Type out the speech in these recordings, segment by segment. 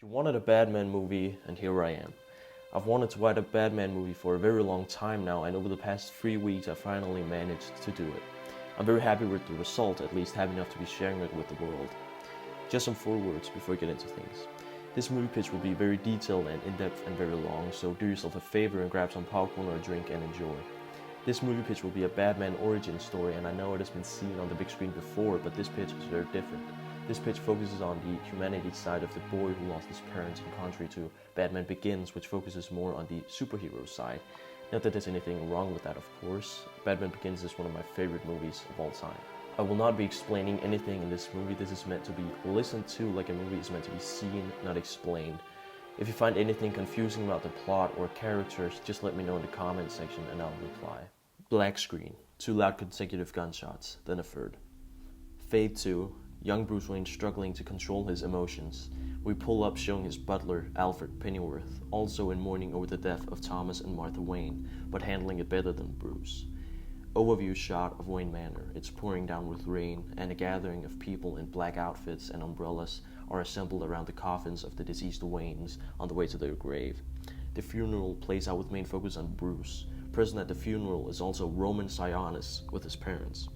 You wanted a Batman movie, and here I am. I've wanted to write a Batman movie for a very long time now, and over the past 3 weeks I finally managed to do it. I'm very happy with the result, at least happy enough to be sharing it with the world. Just some forewords before we get into things. This movie pitch will be very detailed and in-depth and very long, so do yourself a favor and grab some popcorn or a drink and enjoy. This movie pitch will be a Batman origin story, and I know it has been seen on the big screen before, but this pitch is very different. This pitch focuses on the humanity side of the boy who lost his parents, in contrary to Batman Begins, which focuses more on the superhero side. Not that there's anything wrong with that, of course. Batman Begins is one of my favorite movies of all time. I will not be explaining anything in this movie. This is meant to be listened to like a movie is meant to be seen, not explained. If you find anything confusing about the plot or characters, just let me know in the comment section and I'll reply. Black screen, 2 loud consecutive gunshots, then a third. Fade to young Bruce Wayne struggling to control his emotions. We pull up showing his butler, Alfred Pennyworth, also in mourning over the death of Thomas and Martha Wayne, but handling it better than Bruce. Overview shot of Wayne Manor. It's pouring down with rain, and a gathering of people in black outfits and umbrellas are assembled around the coffins of the deceased Waynes on the way to their grave. The funeral plays out with main focus on Bruce. Present at the funeral is also Roman Sionis with his parents.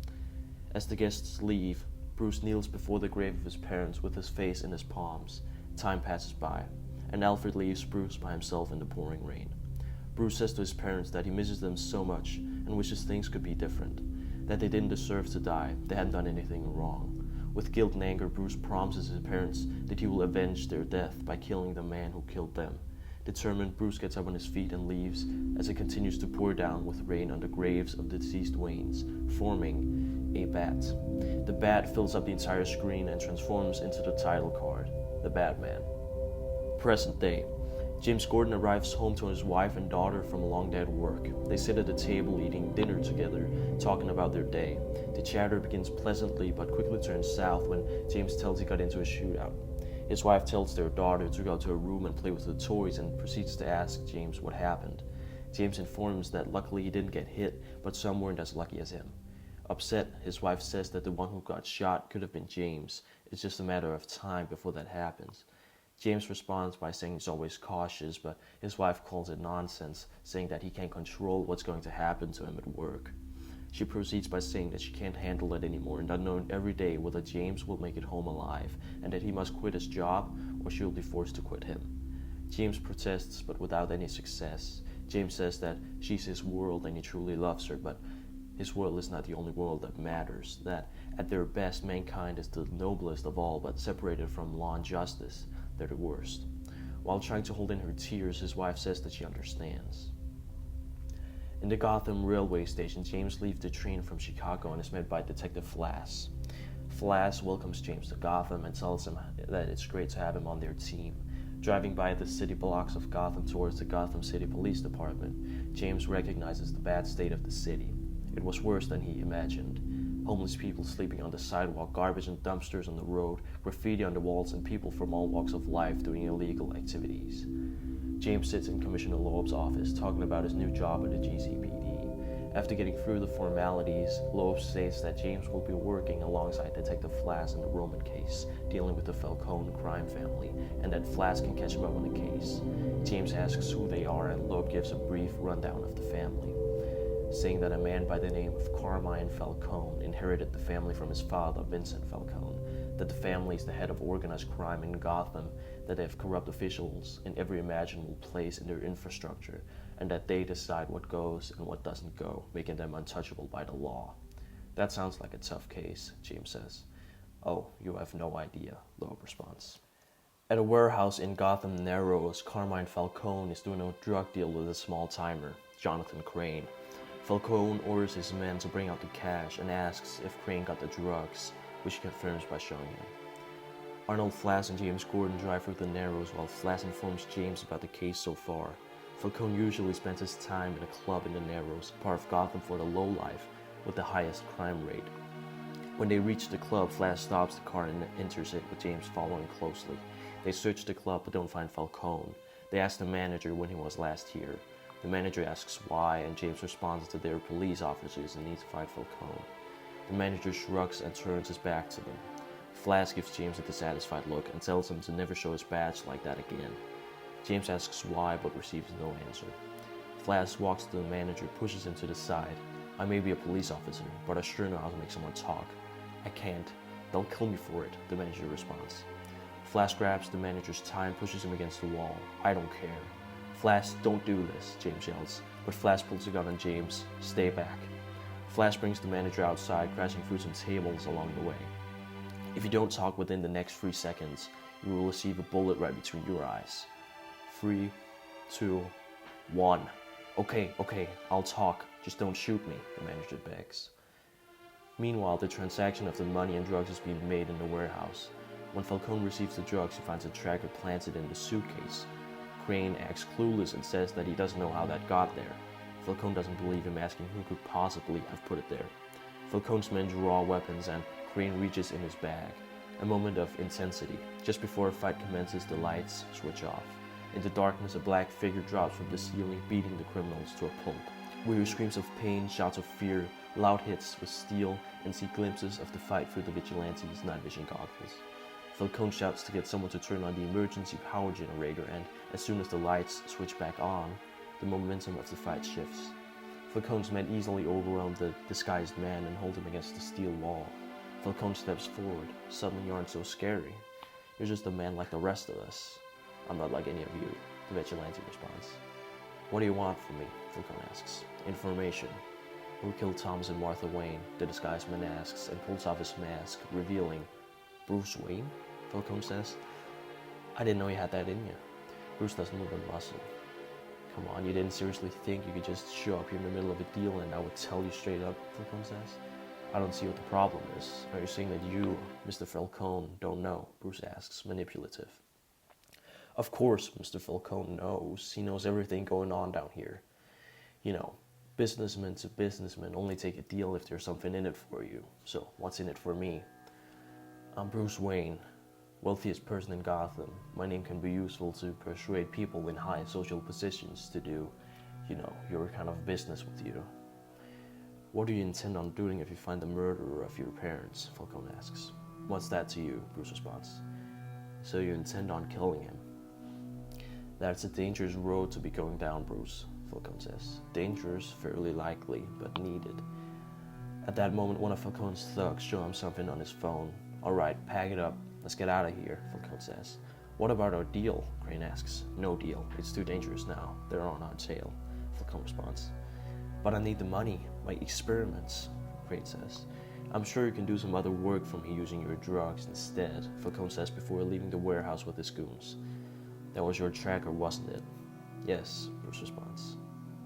As the guests leave, Bruce kneels before the grave of his parents with his face in his palms. Time passes by, and Alfred leaves Bruce by himself in the pouring rain. Bruce says to his parents that he misses them so much and wishes things could be different, that they didn't deserve to die, they hadn't done anything wrong. With guilt and anger, Bruce promises his parents that he will avenge their death by killing the man who killed them. Determined, Bruce gets up on his feet and leaves as it continues to pour down with rain on the graves of the deceased Waynes, forming a bat. The bat fills up the entire screen and transforms into the title card, the Batman. Present day. James Gordon arrives home to his wife and daughter from a long day at work. They sit at the table eating dinner together, talking about their day. The chatter begins pleasantly but quickly turns south when James tells he got into a shootout. His wife tells their daughter to go to her room and play with the toys and proceeds to ask James what happened. James informs that luckily he didn't get hit, but some weren't as lucky as him. Upset, his wife says that the one who got shot could have been James. It's just a matter of time before that happens. James responds by saying he's always cautious, but his wife calls it nonsense, saying that he can't control what's going to happen to him at work. She proceeds by saying that she can't handle it anymore and that knowing every day whether James will make it home alive and that he must quit his job or she will be forced to quit him. James protests, but without any success. James says that she's his world and he truly loves her, but his world is not the only world that matters, that at their best mankind is the noblest of all, but separated from law and justice, they're the worst. While trying to hold in her tears, his wife says that she understands. In the Gotham railway station, James leaves the train from Chicago and is met by Detective Flass. Flass welcomes James to Gotham and tells him that it's great to have him on their team. Driving by the city blocks of Gotham towards the Gotham City Police Department, James recognizes the bad state of the city. It was worse than he imagined. Homeless people sleeping on the sidewalk, garbage and dumpsters on the road, graffiti on the walls, and people from all walks of life doing illegal activities. James sits in Commissioner Loeb's office talking about his new job at the GCPD. After getting through the formalities, Loeb states that James will be working alongside Detective Flass in the Roman case, dealing with the Falcone crime family, and that Flass can catch him up on the case. James asks who they are, and Loeb gives a brief rundown of the family, saying that a man by the name of Carmine Falcone inherited the family from his father, Vincent Falcone, that the family is the head of organized crime in Gotham, that they have corrupt officials in every imaginable place in their infrastructure, and that they decide what goes and what doesn't go, making them untouchable by the law. That sounds like a tough case, James says. Oh, you have no idea, Loeb responds. At a warehouse in Gotham Narrows, Carmine Falcone is doing a drug deal with a small-timer, Jonathan Crane. Falcone orders his men to bring out the cash and asks if Crane got the drugs, which he confirms by showing him. Arnold Flass and James Gordon drive through the Narrows while Flass informs James about the case so far. Falcone usually spends his time in a club in the Narrows, part of Gotham for the lowlife, with the highest crime rate. When they reach the club, Flass stops the car and enters it with James following closely. They search the club but don't find Falcone. They ask the manager when he was last here. The manager asks why, and James responds that they're police officers and need to find Falcone. The manager shrugs and turns his back to them. Flash gives James a dissatisfied look and tells him to never show his badge like that again. James asks why but receives no answer. Flash walks to the manager, pushes him to the side. I may be a police officer, but I sure know how to make someone talk. I can't. They'll kill me for it, the manager responds. Flash grabs the manager's tie and pushes him against the wall. I don't care. Flash, don't do this, James yells, but Flash pulls a gun on James. Stay back. Flash brings the manager outside, crashing through some tables along the way. If you don't talk within the next 3 seconds, you will receive a bullet right between your eyes. 3, 2, 1. Okay, I'll talk. Just don't shoot me, the manager begs. Meanwhile, the transaction of the money and drugs is being made in the warehouse. When Falcone receives the drugs, he finds a tracker planted in the suitcase. Crane acts clueless and says that he doesn't know how that got there. Falcone doesn't believe him, asking who could possibly have put it there. Falcone's men draw weapons and Crane reaches in his bag. A moment of intensity. Just before a fight commences, the lights switch off. In the darkness, a black figure drops from the ceiling, beating the criminals to a pulp. We hear screams of pain, shouts of fear, loud hits with steel, and see glimpses of the fight through the vigilante's night vision goggles. Falcone shouts to get someone to turn on the emergency power generator, and as soon as the lights switch back on, the momentum of the fight shifts. Falcone's men easily overwhelm the disguised man and hold him against the steel wall. Falcone steps forward. Suddenly you aren't so scary. You're just a man like the rest of us. I'm not like any of you, the vigilante responds. What do you want from me? Falcone asks. Information. Who killed Thomas and Martha Wayne? The disguised man asks and pulls off his mask, revealing Bruce Wayne? Falcone says. I didn't know you had that in you. Bruce doesn't move a muscle. Come on, you didn't seriously think you could just show up here in the middle of a deal and I would tell you straight up, Falcone says. I don't see what the problem is. Are you saying that you, Mr. Falcone, don't know? Bruce asks, manipulative. Of course, Mr. Falcone knows. He knows everything going on down here. You know, businessmen to businessmen only take a deal if there's something in it for you. So, what's in it for me? I'm Bruce Wayne, wealthiest person in Gotham. My name can be useful to persuade people in high social positions to do, your kind of business with you. What do you intend on doing if you find the murderer of your parents? Falcone asks. What's that to you? Bruce responds. So you intend on killing him? That's a dangerous road to be going down, Bruce, Falcone says. Dangerous, fairly likely, but needed. At that moment, one of Falcone's thugs shows him something on his phone. Alright, pack it up. Let's get out of here, Falcone says. What about our deal? Crane asks. No deal. It's too dangerous now. They're on our tail, Falcone responds. But I need the money. My experiments, Crane says. I'm sure you can do some other work for me using your drugs instead, Falcone says before leaving the warehouse with his goons. That was your tracker, wasn't it? Yes, Bruce responds.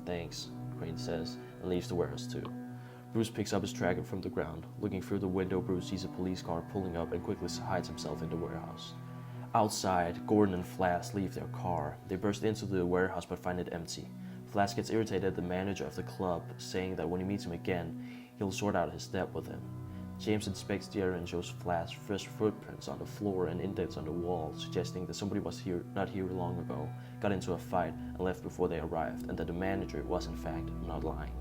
Thanks, Crane says, and leaves the warehouse too. Bruce picks up his tracker from the ground. Looking through the window, Bruce sees a police car pulling up and quickly hides himself in the warehouse. Outside, Gordon and Flash leave their car. They burst into the warehouse but find it empty. Flash gets irritated at the manager of the club, saying that when he meets him again, he'll sort out his debt with him. James inspects the area and shows Flash fresh footprints on the floor and indents on the wall, suggesting that somebody was not here long ago, got into a fight, and left before they arrived, and that the manager was in fact not lying.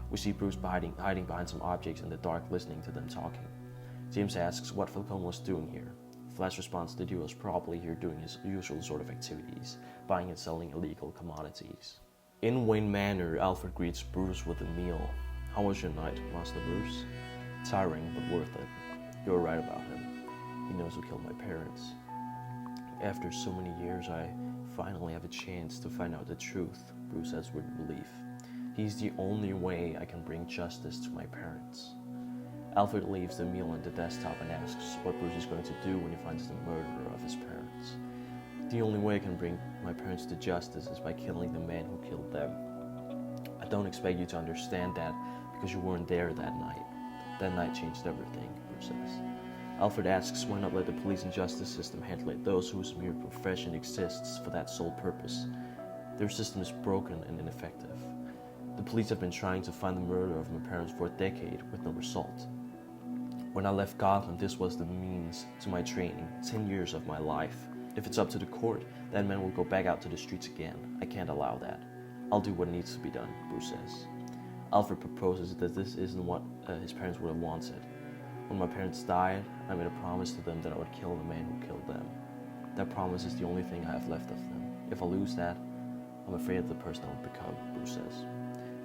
We see Bruce hiding behind some objects in the dark, listening to them talking. James asks what Falcone was doing here. Flash responds that he was probably here doing his usual sort of activities, buying and selling illegal commodities. In Wayne Manor, Alfred greets Bruce with a meal. How was your night, Master Bruce? Tiring, but worth it. You're right about him. He knows who killed my parents. After so many years, I finally have a chance to find out the truth, Bruce says with relief. He's the only way I can bring justice to my parents. Alfred leaves the meal on the desktop and asks what Bruce is going to do when he finds the murderer of his parents. The only way I can bring my parents to justice is by killing the man who killed them. I don't expect you to understand that because you weren't there that night. That night changed everything, Bruce says. Alfred asks why not let the police and justice system handle it, those whose mere profession exists for that sole purpose. Their system is broken and ineffective. The police have been trying to find the murderer of my parents for a decade with no result. When I left Gotham, this was the means to my training, 10 years of my life. If it's up to the court, that man will go back out to the streets again. I can't allow that. I'll do what needs to be done, Bruce says. Alfred proposes that this isn't what his parents would have wanted. When my parents died, I made a promise to them that I would kill the man who killed them. That promise is the only thing I have left of them. If I lose that, I'm afraid of the person I will become, Bruce says.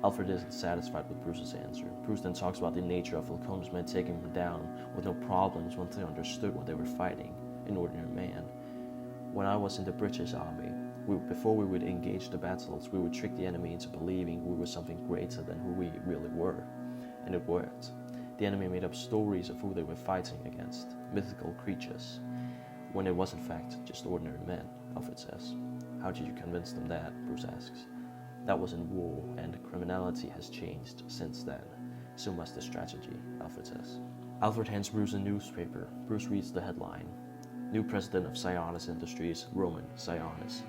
Alfred isn't satisfied with Bruce's answer. Bruce then talks about the nature of Falcone's men taking him down with no problems once they understood what they were fighting, an ordinary man. When I was in the British Army, before we would engage the battles, we would trick the enemy into believing we were something greater than who we really were. And it worked. The enemy made up stories of who they were fighting against, mythical creatures, when it was in fact just ordinary men, Alfred says. How did you convince them that? Bruce asks. That was in war, and criminality has changed since then. So must the strategy, Alfred says. Alfred hands Bruce a newspaper. Bruce reads the headline. New president of Sionis Industries, Roman Sionis.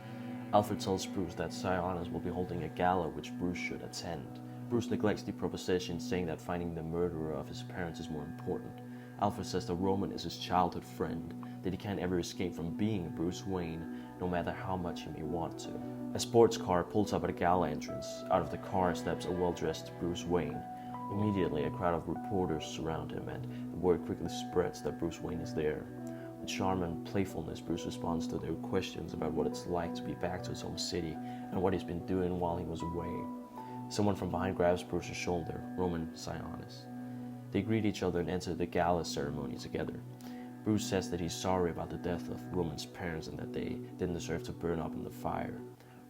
Alfred tells Bruce that Sionis will be holding a gala which Bruce should attend. Bruce neglects the proposition, saying that finding the murderer of his parents is more important. Alfred says that Roman is his childhood friend, that he can't ever escape from being Bruce Wayne, no matter how much he may want to. A sports car pulls up at a gala entrance. Out of the car steps a well-dressed Bruce Wayne. Immediately, a crowd of reporters surround him, and the word quickly spreads that Bruce Wayne is there. With charm and playfulness, Bruce responds to their questions about what it's like to be back to his home city and what he's been doing while he was away. Someone from behind grabs Bruce's shoulder, Roman Sionis. They greet each other and enter the gala ceremony together. Bruce says that he's sorry about the death of Roman's parents and that they didn't deserve to burn up in the fire.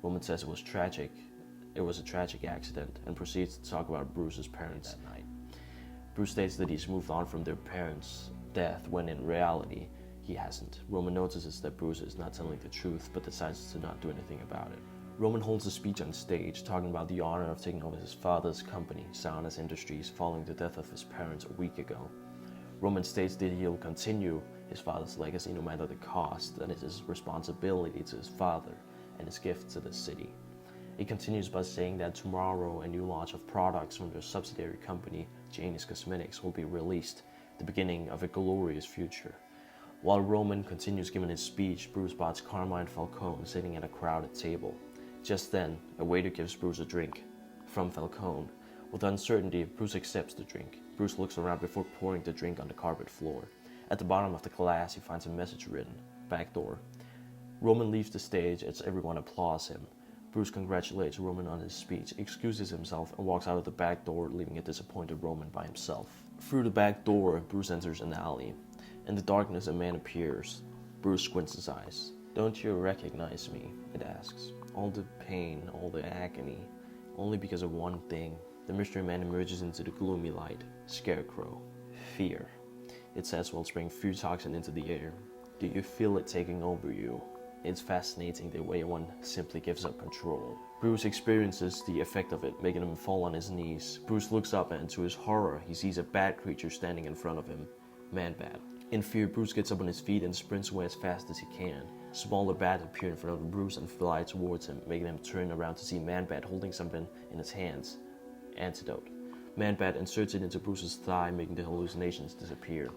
Roman says it was a tragic accident, and proceeds to talk about Bruce's parents that night. Bruce states that he's moved on from their parents' death when in reality he hasn't. Roman notices that Bruce is not telling the truth but decides to not do anything about it. Roman holds a speech on stage talking about the honor of taking over his father's company, Sionis Industries, following the death of his parents a week ago. Roman states that he'll continue his father's legacy no matter the cost, and it's his responsibility to his father and his gift to the city. He continues by saying that tomorrow a new launch of products from their subsidiary company, Janus Cosmetics, will be released, the beginning of a glorious future. While Roman continues giving his speech, Bruce spots Carmine Falcone sitting at a crowded table. Just then, a waiter gives Bruce a drink from Falcone. With uncertainty, Bruce accepts the drink. Bruce looks around before pouring the drink on the carpet floor. At the bottom of the glass, he finds a message written, "Back door." Roman leaves the stage as everyone applauds him. Bruce congratulates Roman on his speech, excuses himself, and walks out of the back door, leaving a disappointed Roman by himself. Through the back door, Bruce enters an alley. In the darkness, a man appears. Bruce squints his eyes. "Don't you recognize me?" it asks. All the pain, all the agony, only because of one thing. The mystery man emerges into the gloomy light. Scarecrow. Fear, it says while spraying fear toxin into the air. Do you feel it taking over you? It's fascinating the way one simply gives up control. Bruce experiences the effect of it, making him fall on his knees. Bruce looks up and to his horror, he sees a bat creature standing in front of him. Man-Bat. In fear, Bruce gets up on his feet and sprints away as fast as he can. Smaller bats appear in front of Bruce and fly towards him, making him turn around to see Man-Bat holding something in his hands. Antidote. Man-Bat inserts it into Bruce's thigh, making the hallucinations disappear.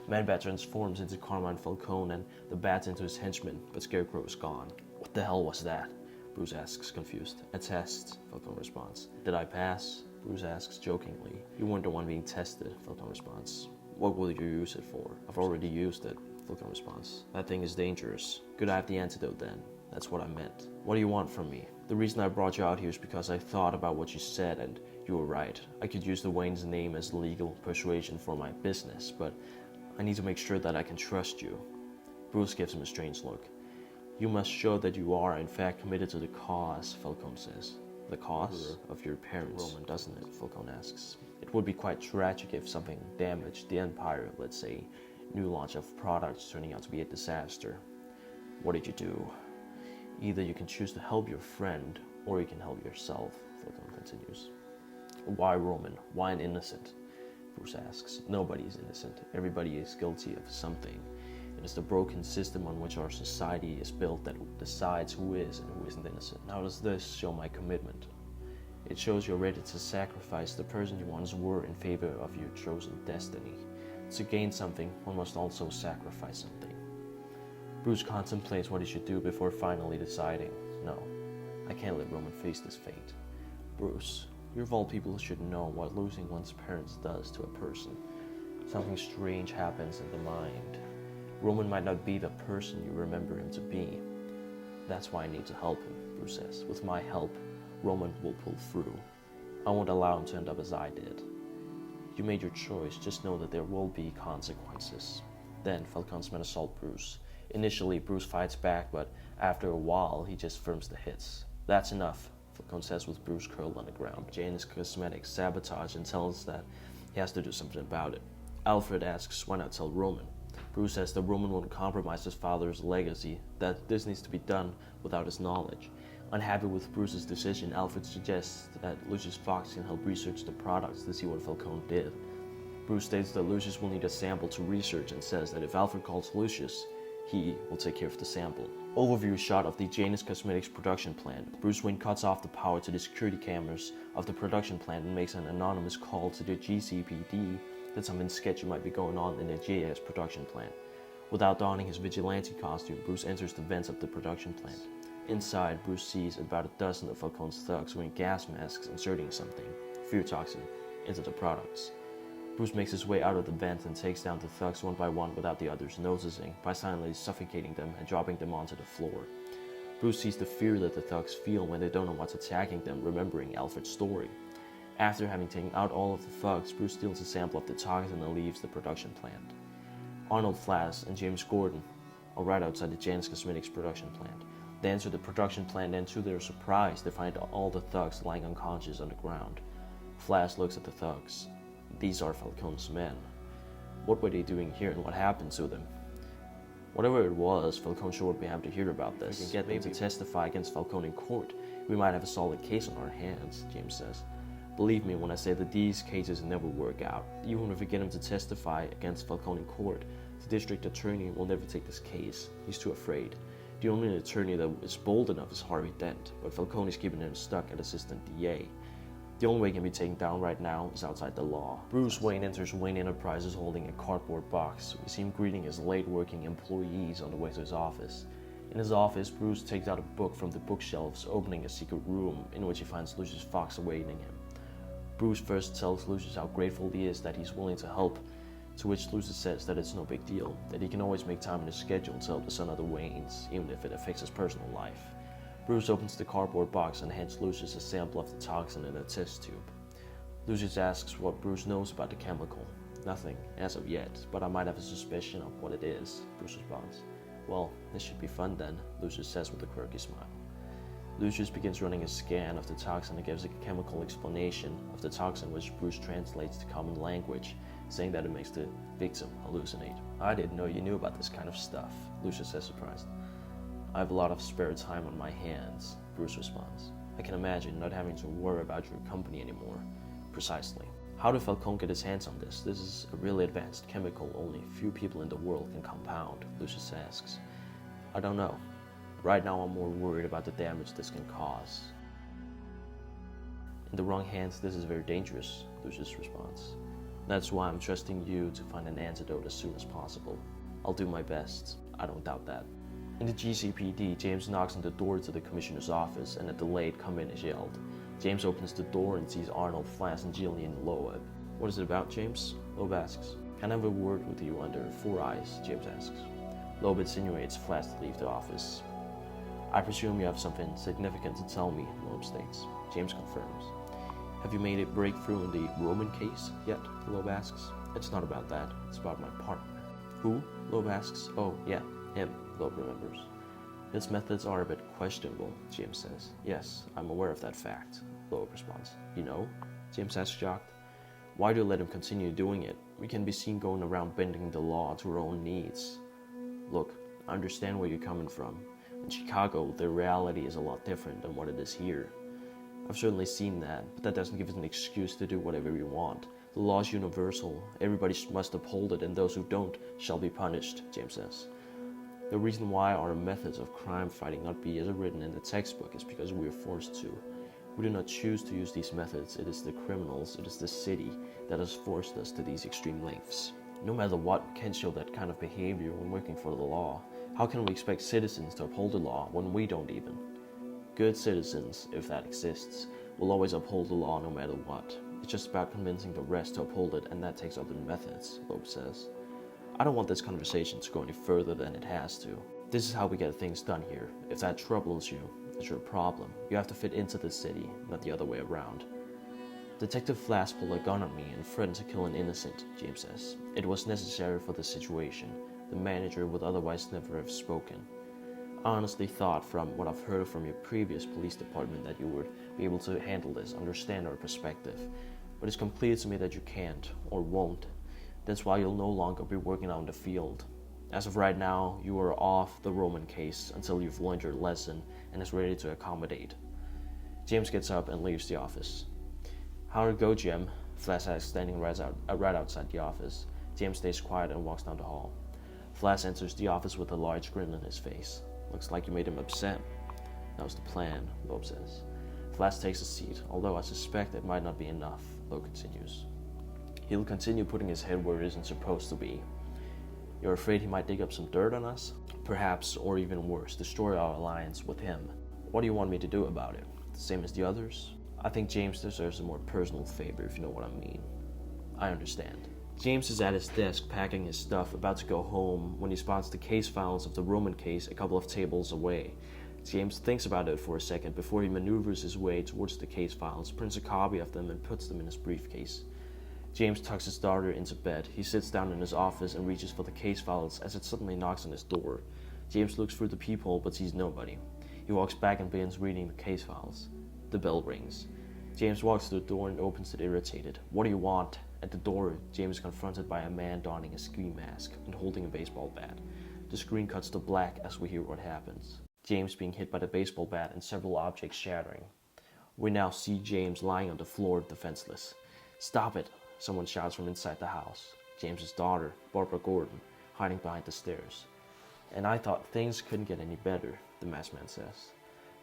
Man-Bat transforms into Carmine Falcone and the bats into his henchman, but Scarecrow is gone. What the hell was that? Bruce asks, confused. A test, Falcone responds. Did I pass? Bruce asks jokingly. You weren't the one being tested, Falcone responds. What will you use it for? I've already used it, Falcone responds. That thing is dangerous. Could I have the antidote then? That's what I meant. What do you want from me? The reason I brought you out here is because I thought about what you said and you were right. I could use the Wayne's name as legal persuasion for my business, but I need to make sure that I can trust you. Bruce gives him a strange look. You must show that you are in fact committed to the cause, Falcone says. The cause of your parents, Roman, doesn't it? Falcone asks. It would be quite tragic if something damaged the Empire, let's say, new launch of products turning out to be a disaster. What did you do? Either you can choose to help your friend, or you can help yourself, Falcone continues. Why Roman? Why an innocent? Bruce asks. Nobody is innocent. Everybody is guilty of something. It is the broken system on which our society is built that decides who is and who isn't innocent. How does this show my commitment? It shows you're ready to sacrifice the person you once were in favor of your chosen destiny. To gain something, one must also sacrifice something. Bruce contemplates what he should do before finally deciding. No, I can't let Roman face this fate. Bruce, you of all people should know what losing one's parents does to a person. something strange happens in the mind. Roman might not be the person you remember him to be. That's why I need to help him, Bruce says. With my help, Roman will pull through. I won't allow him to end up as I did. You made your choice, just know that there will be consequences. Then Falcone's men assault Bruce. Initially, Bruce fights back, but after a while, he just firms the hits. That's enough, Falcone says with Bruce curled on the ground. Janus Cosmetics sabotage and tells that he has to do something about it. Alfred asks why not tell Roman. Bruce says that Roman won't compromise his father's legacy, that this needs to be done without his knowledge. Unhappy with Bruce's decision, Alfred suggests that Lucius Fox can help research the products to see what Falcone did. Bruce states that Lucius will need a sample to research and says that if Alfred calls Lucius, he will take care of the sample. Overview shot of the Janus Cosmetics production plant. Bruce Wayne cuts off the power to the security cameras of the production plant and makes an anonymous call to the GCPD that something sketchy might be going on in the JS production plant. Without donning his vigilante costume, Bruce enters the vents of the production plant. Inside, Bruce sees about a dozen of Falcone's thugs wearing gas masks inserting something, fear toxin, into the products. Bruce makes his way out of the vent and takes down the thugs one by one without the others noticing, by silently suffocating them and dropping them onto the floor. Bruce sees the fear that the thugs feel when they don't know what's attacking them, remembering Alfred's story. After having taken out all of the thugs, Bruce steals a sample of the toxin and leaves the production plant. Arnold Flass and James Gordon are right outside the Janus Cosmetics production plant. They enter the production plant and to their surprise, they find all the thugs lying unconscious on the ground. Flass looks at the thugs. These are Falcone's men. What were they doing here and what happened to them? Whatever it was, Falcone sure would be happy to hear about this. We can get them to testify against Falcone in court. We might have a solid case on our hands, James says. Believe me when I say that these cases never work out. Even if we get him to testify against Falcone in court, the district attorney will never take this case. He's too afraid. The only attorney that is bold enough is Harvey Dent, but Falcone is keeping him stuck at assistant DA. The only way he can be taken down right now is outside the law. Bruce Wayne enters Wayne Enterprises holding a cardboard box. We see him greeting his late-working employees on the way to his office. In his office, Bruce takes out a book from the bookshelves, opening a secret room in which he finds Lucius Fox awaiting him. Bruce first tells Lucius how grateful he is that he's willing to help, to which Lucius says that it's no big deal, that he can always make time in his schedule to help the son of the Waynes, even if it affects his personal life. Bruce opens the cardboard box and hands Lucius a sample of the toxin in a test tube. Lucius asks what Bruce knows about the chemical. Nothing, as of yet, but I might have a suspicion of what it is, Bruce responds. Well, this should be fun then, Lucius says with a quirky smile. Lucius begins running a scan of the toxin and gives a chemical explanation of the toxin which Bruce translates to common language, saying that it makes the victim hallucinate. I didn't know you knew about this kind of stuff, Lucius says surprised. I have a lot of spare time on my hands, Bruce responds. I can imagine not having to worry about your company anymore. Precisely. How did Falcone get his hands on this? This is a really advanced chemical only few people in the world can compound, Lucius asks. I don't know. Right now I'm more worried about the damage this can cause. In the wrong hands, this is very dangerous, Lucius responds. That's why I'm trusting you to find an antidote as soon as possible. I'll do my best. I don't doubt that. In the GCPD, James knocks on the door to the commissioner's office and a delayed "come in" is yelled. James opens the door and sees Arnold, Flass, and Jillian Loeb. What is it about, James? Loeb asks. Can I have a word with you under 4 eyes? James asks. Loeb insinuates Flass to leave the office. I presume you have something significant to tell me, Loeb states. James confirms. Have you made a breakthrough in the Roman case yet? Loeb asks. It's not about that. It's about my partner. Who? Loeb asks. Oh, yeah, him, Loeb remembers. His methods are a bit questionable, James says. Yes, I'm aware of that fact, Loeb responds. You know? James asks, shocked. Why do you let him continue doing it? We can be seen going around bending the law to our own needs. Look, I understand where you're coming from. In Chicago, the reality is a lot different than what it is here. I've certainly seen that, but that doesn't give us an excuse to do whatever we want. The law is universal. Everybody must uphold it, and those who don't shall be punished, James says. The reason why our methods of crime fighting not be as written in the textbook is because we are forced to. We do not choose to use these methods. It is the criminals, it is the city that has forced us to these extreme lengths. No matter what, we can't show that kind of behavior when working for the law. How can we expect citizens to uphold the law when we don't even? Good citizens, if that exists, will always uphold the law no matter what. It's just about convincing the rest to uphold it, and that takes other methods, Loeb says. I don't want this conversation to go any further than it has to. This is how we get things done here. If that troubles you, it's your problem. You have to fit into the city, not the other way around. Detective Flass pulled a gun on me and threatened to kill an innocent, James says. It was necessary for the situation. The manager would otherwise never have spoken. I honestly thought from what I've heard from your previous police department that you would be able to handle this, understand our perspective. But it's clear to me that you can't, or won't. That's why you'll no longer be working out in the field. As of right now, you are off the Roman case until you've learned your lesson and is ready to accommodate. James gets up and leaves the office. How'd it go, Jim? Flass asks, standing right outside the office. James stays quiet and walks down the hall. Flass enters the office with a large grin on his face. Looks like you made him upset. That was the plan, Loeb says. Flass takes a seat, although I suspect it might not be enough, Loeb continues. He'll continue putting his head where it isn't supposed to be. You're afraid he might dig up some dirt on us? Perhaps, or even worse, destroy our alliance with him. What do you want me to do about it? The same as the others? I think James deserves a more personal favor, if you know what I mean. I understand. James is at his desk packing his stuff, about to go home, when he spots the case files of the Roman case a couple of tables away. James thinks about it for a second before he maneuvers his way towards the case files, prints a copy of them, and puts them in his briefcase. James tucks his daughter into bed. He sits down in his office and reaches for the case files as it suddenly knocks on his door. James looks through the peephole but sees nobody. He walks back and begins reading the case files. The bell rings. James walks to the door and opens it irritated. What do you want? At the door, James is confronted by a man donning a ski mask and holding a baseball bat. The screen cuts to black as we hear what happens. James being hit by the baseball bat and several objects shattering. We now see James lying on the floor defenseless. Stop it! Someone shouts from inside the house. James's daughter, Barbara Gordon, hiding behind the stairs. And I thought things couldn't get any better, the masked man says.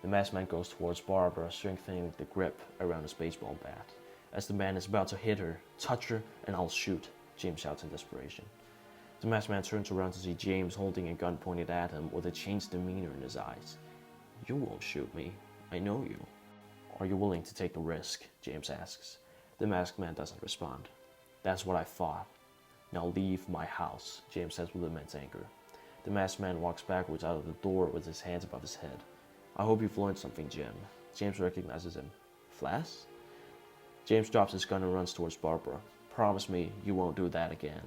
The masked man goes towards Barbara, strengthening the grip around his baseball bat. As the man is about to hit her, touch her, and I'll shoot, James shouts in desperation. The masked man turns around to see James holding a gun pointed at him with a changed demeanor in his eyes. You won't shoot me. I know you. Are you willing to take the risk? James asks. The masked man doesn't respond. That's what I thought. Now leave my house, James says with immense anger. The masked man walks backwards out of the door with his hands above his head. I hope you've learned something, Jim. James recognizes him. Flass? James drops his gun and runs towards Barbara. Promise me you won't do that again.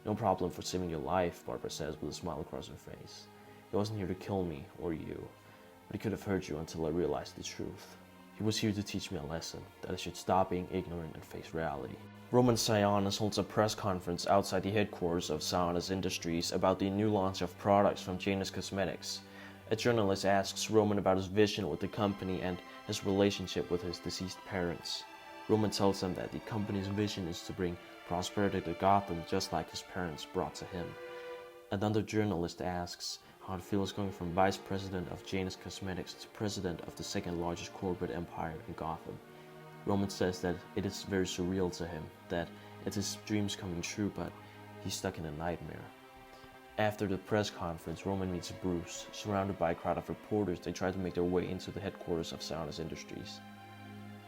No problem for saving your life, Barbara says with a smile across her face. He wasn't here to kill me or you, but he could have hurt you until I realized the truth. He was here to teach me a lesson, that I should stop being ignorant and face reality. Roman Sionis holds a press conference outside the headquarters of Sionis Industries about the new launch of products from Janus Cosmetics. A journalist asks Roman about his vision with the company and his relationship with his deceased parents. Roman tells him that the company's vision is to bring prosperity to Gotham just like his parents brought to him. Another journalist asks how it feels going from vice president of Janus Cosmetics to president of the second largest corporate empire in Gotham. Roman says that it is very surreal to him, that it's his dreams coming true, but he's stuck in a nightmare. After the press conference, Roman meets Bruce. Surrounded by a crowd of reporters, they try to make their way into the headquarters of Sionis Industries.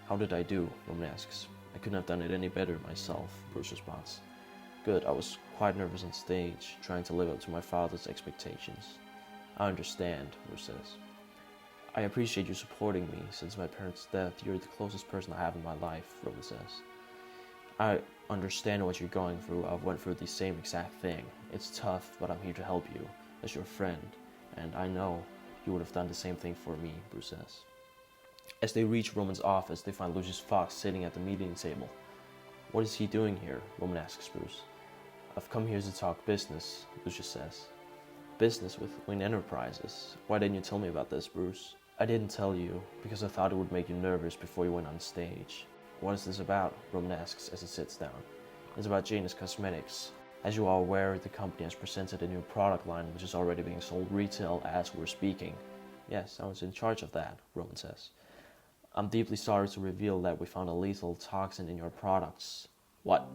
How did I do? Roman asks. I couldn't have done it any better myself, Bruce responds. Good, I was quite nervous on stage, trying to live up to my father's expectations. I understand, Bruce says. I appreciate you supporting me. Since my parents' death, you're the closest person I have in my life, Roman says. I understand what you're going through. I've went through the same exact thing. It's tough, but I'm here to help you, as your friend, and I know you would have done the same thing for me, Bruce says. As they reach Roman's office, they find Lucius Fox sitting at the meeting table. What is he doing here? Roman asks Bruce. I've come here to talk business, Lucius says. Business with Wayne Enterprises? Why didn't you tell me about this, Bruce? I didn't tell you because I thought it would make you nervous before you went on stage. What is this about? Roman asks as he sits down. It's about Janus Cosmetics. As you are aware, the company has presented a new product line which is already being sold retail as we're speaking. Yes, I was in charge of that, Roman says. I'm deeply sorry to reveal that we found a lethal toxin in your products. What?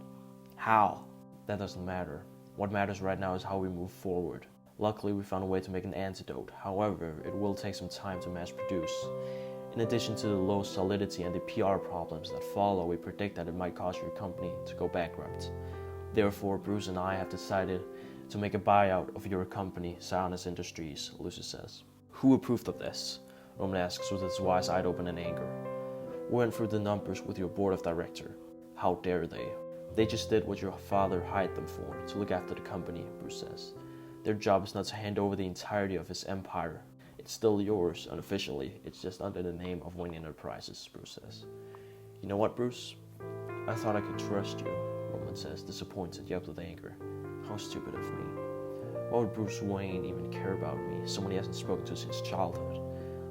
How? That doesn't matter. What matters right now is how we move forward. Luckily, we found a way to make an antidote. However, it will take some time to mass produce. In addition to the low solidity and the PR problems that follow, we predict that it might cause your company to go bankrupt. Therefore, Bruce and I have decided to make a buyout of your company, Sionis Industries, Lucy says. Who approved of this? Roman asks with his wise eye open in anger. We went through the numbers with your board of directors. How dare they? They just did what your father hired them for, to look after the company, Bruce says. Their job is not to hand over the entirety of his empire. It's still yours, unofficially. It's just under the name of Wayne Enterprises, Bruce says. You know what, Bruce? I thought I could trust you, Roman says, disappointed yet with anger. How stupid of me. Why would Bruce Wayne even care about me, someone he hasn't spoken to since childhood?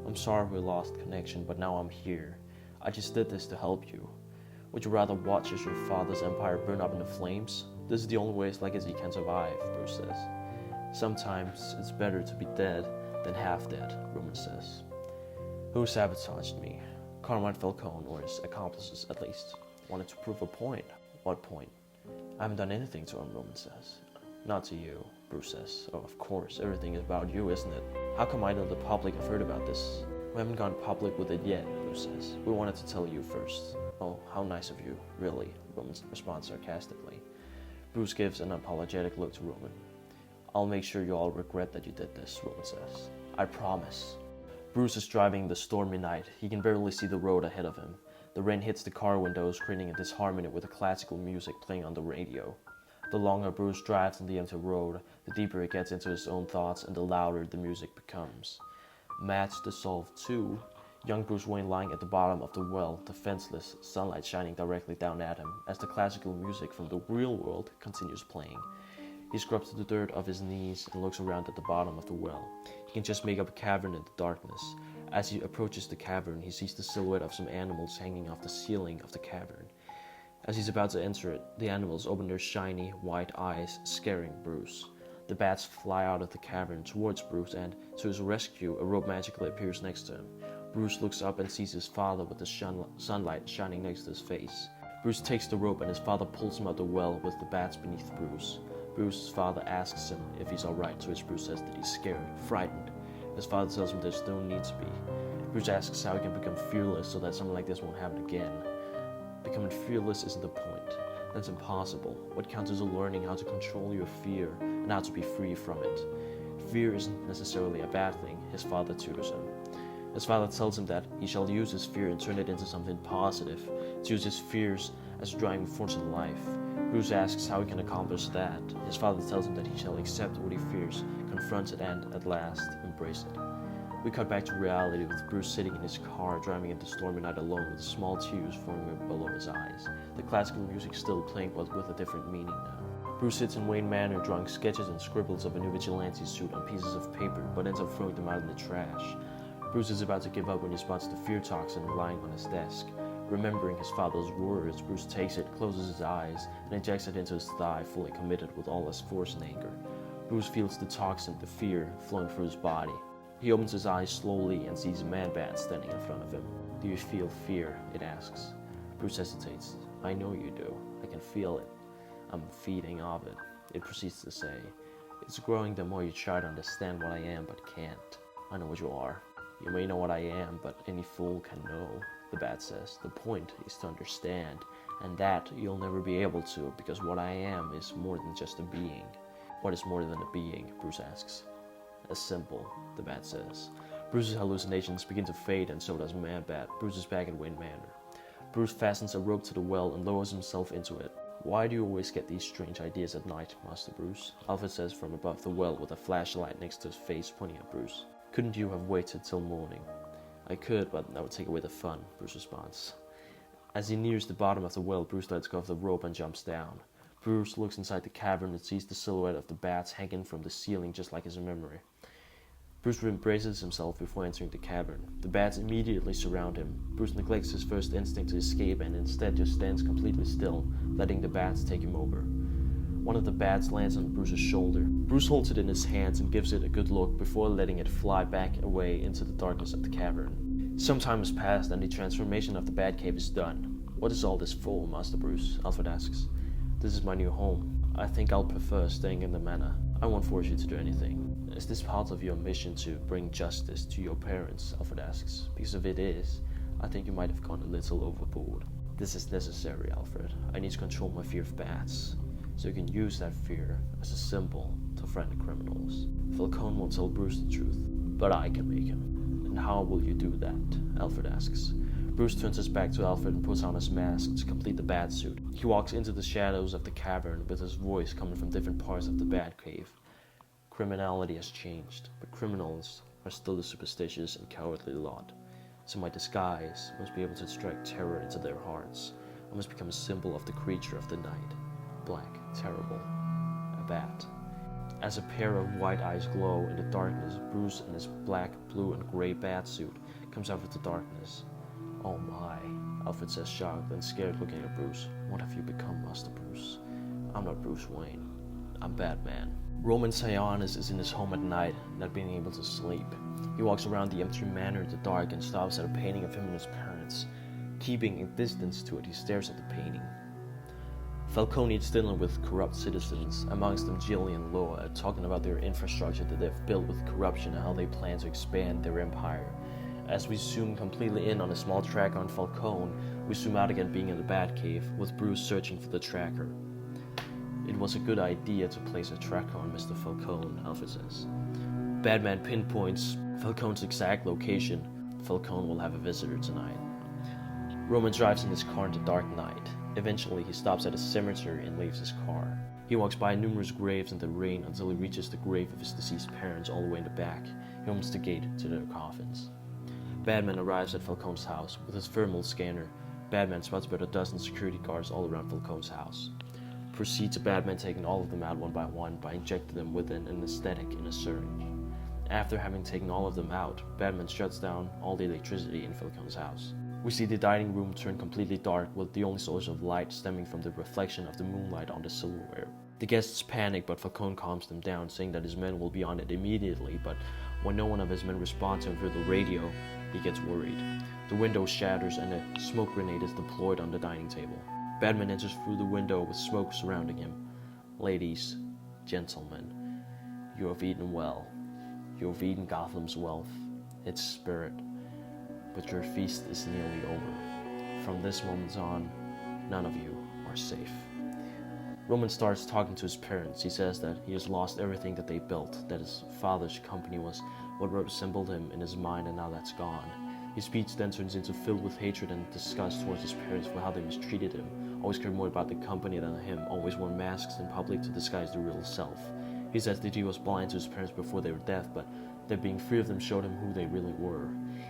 I'm sorry we lost connection, but now I'm here. I just did this to help you. Would you rather watch as your father's empire burn up in the flames? This is the only way his legacy can survive, Bruce says. Sometimes it's better to be dead than half dead, Roman says. Who sabotaged me? Carmine Falcone, or his accomplices at least, wanted to prove a point. What point? I haven't done anything to him, Roman says. Not to you, Bruce says. Oh, of course, everything is about you, isn't it? How come I know the public have heard about this? We haven't gone public with it yet, Bruce says. We wanted to tell you first. Oh, how nice of you, really, Roman responds sarcastically. Bruce gives an apologetic look to Roman. I'll make sure you all regret that you did this, Roman says. I promise. Bruce is driving the stormy night. He can barely see the road ahead of him. The rain hits the car windows, creating a disharmony with the classical music playing on the radio. The longer Bruce drives on the empty road, the deeper he gets into his own thoughts and the louder the music becomes. Match dissolved too. Young Bruce Wayne lying at the bottom of the well, defenseless, sunlight shining directly down at him as the classical music from the real world continues playing. He scrubs the dirt off his knees and looks around at the bottom of the well. He can just make up a cavern in the darkness. As he approaches the cavern, he sees the silhouette of some animals hanging off the ceiling of the cavern. As he's about to enter it, the animals open their shiny, white eyes, scaring Bruce. The bats fly out of the cavern towards Bruce and, to his rescue, a rope magically appears next to him. Bruce looks up and sees his father with the sunlight shining next to his face. Bruce takes the rope and his father pulls him out the well with the bats beneath Bruce. Bruce's father asks him if he's alright, to which Bruce says that he's scared, frightened. His father tells him there's no need to be. Bruce asks how he can become fearless so that something like this won't happen again. Becoming fearless isn't the point. That's impossible. What counts is learning how to control your fear and how to be free from it. Fear isn't necessarily a bad thing, his father tutors him. His father tells him that he shall use his fear and turn it into something positive, to use his fears as driving force in life. Bruce asks how he can accomplish that. His father tells him that he shall accept what he fears, confront it, and, at last, embrace it. We cut back to reality with Bruce sitting in his car, driving in the stormy night alone with small tears forming below his eyes. The classical music still playing, but with a different meaning now. Bruce sits in Wayne Manor drawing sketches and scribbles of a new vigilante suit on pieces of paper, but ends up throwing them out in the trash. Bruce is about to give up when he spots the fear toxin lying on his desk. Remembering his father's words, Bruce takes it, closes his eyes, and injects it into his thigh, fully committed with all his force and anger. Bruce feels the toxin, the fear, flowing through his body. He opens his eyes slowly and sees a man-bat standing in front of him. Do you feel fear? It asks. Bruce hesitates. I know you do. I can feel it. I'm feeding off it. It proceeds to say, it's growing the more you try to understand what I am but can't. I know what you are. You may know what I am, but any fool can know, the bat says. The point is to understand, and that you'll never be able to, because what I am is more than just a being. What is more than a being? Bruce asks. A symbol, the bat says. Bruce's hallucinations begin to fade, and so does Man-Bat. Bruce is back at Wayne Manor. Bruce fastens a rope to the well and lowers himself into it. Why do you always get these strange ideas at night, Master Bruce? Alfred says from above the well with a flashlight next to his face pointing at Bruce. Couldn't you have waited till morning? I could, but that would take away the fun, Bruce responds. As he nears the bottom of the well, Bruce lets go of the rope and jumps down. Bruce looks inside the cavern and sees the silhouette of the bats hanging from the ceiling just like his memory. Bruce embraces himself before entering the cavern. The bats immediately surround him. Bruce neglects his first instinct to escape and instead just stands completely still, letting the bats take him over. One of the bats lands on Bruce's shoulder. Bruce holds it in his hands and gives it a good look before letting it fly back away into the darkness of the cavern. Some time has passed and the transformation of the bat cave is done. What is all this for, Master Bruce? Alfred asks. This is my new home. I think I'll prefer staying in the manor. I won't force you to do anything. Is this part of your mission to bring justice to your parents? Alfred asks. Because if it is, I think you might have gone a little overboard. This is necessary, Alfred. I need to control my fear of bats, so you can use that fear as a symbol to threaten criminals. Falcone won't tell Bruce the truth, but I can make him. And how will you do that? Alfred asks. Bruce turns his back to Alfred and puts on his mask to complete the bat suit. He walks into the shadows of the cavern with his voice coming from different parts of the bat cave. Criminality has changed, but criminals are still the superstitious and cowardly lot. So my disguise must be able to strike terror into their hearts. I must become a symbol of the creature of the night. Black, terrible, a bat. As a pair of white eyes glow in the darkness, Bruce in his black, blue, and gray bat suit comes out of the darkness. Oh my, Alfred says, shocked and scared, looking at Bruce. What have you become, Master Bruce? I'm not Bruce Wayne. I'm Batman. Roman Sionis is in his home at night, not being able to sleep. He walks around the empty manor in the dark and stops at a painting of him and his parents. Keeping a distance to it, he stares at the painting. Falcone is dealing with corrupt citizens, amongst them Jill and Laura, talking about their infrastructure that they've built with corruption and how they plan to expand their empire. As we zoom completely in on a small tracker on Falcone, we zoom out again being in the Batcave, with Bruce searching for the tracker. It was a good idea to place a tracker on Mr. Falcone, Alfred says. Batman pinpoints Falcone's exact location. Falcone will have a visitor tonight. Roman drives in his car in the dark night. Eventually, he stops at a cemetery and leaves his car. He walks by numerous graves in the rain until he reaches the grave of his deceased parents all the way in the back. He opens the gate to their coffins. Batman arrives at Falcone's house with his thermal scanner. Batman spots about a dozen security guards all around Falcone's house. Proceeds to Batman taking all of them out one by one by injecting them with an anesthetic in a syringe. After having taken all of them out, Batman shuts down all the electricity in Falcone's house. We see the dining room turn completely dark, with the only source of light stemming from the reflection of the moonlight on the silverware. The guests panic, but Falcone calms them down, saying that his men will be on it immediately, but when no one of his men responds to him through the radio, he gets worried. The window shatters and a smoke grenade is deployed on the dining table. Batman enters through the window with smoke surrounding him. Ladies, gentlemen, you have eaten well. You have eaten Gotham's wealth, its spirit, but your feast is nearly over. From this moment on, none of you are safe. Roman starts talking to his parents. He says that he has lost everything that they built, that his father's company was what resembled him in his mind, and now that's gone. His speech then turns into filled with hatred and disgust towards his parents for how they mistreated him, always cared more about the company than him, always wore masks in public to disguise their real self. He says that he was blind to his parents before they were dead, but that being free of them showed him who they really were.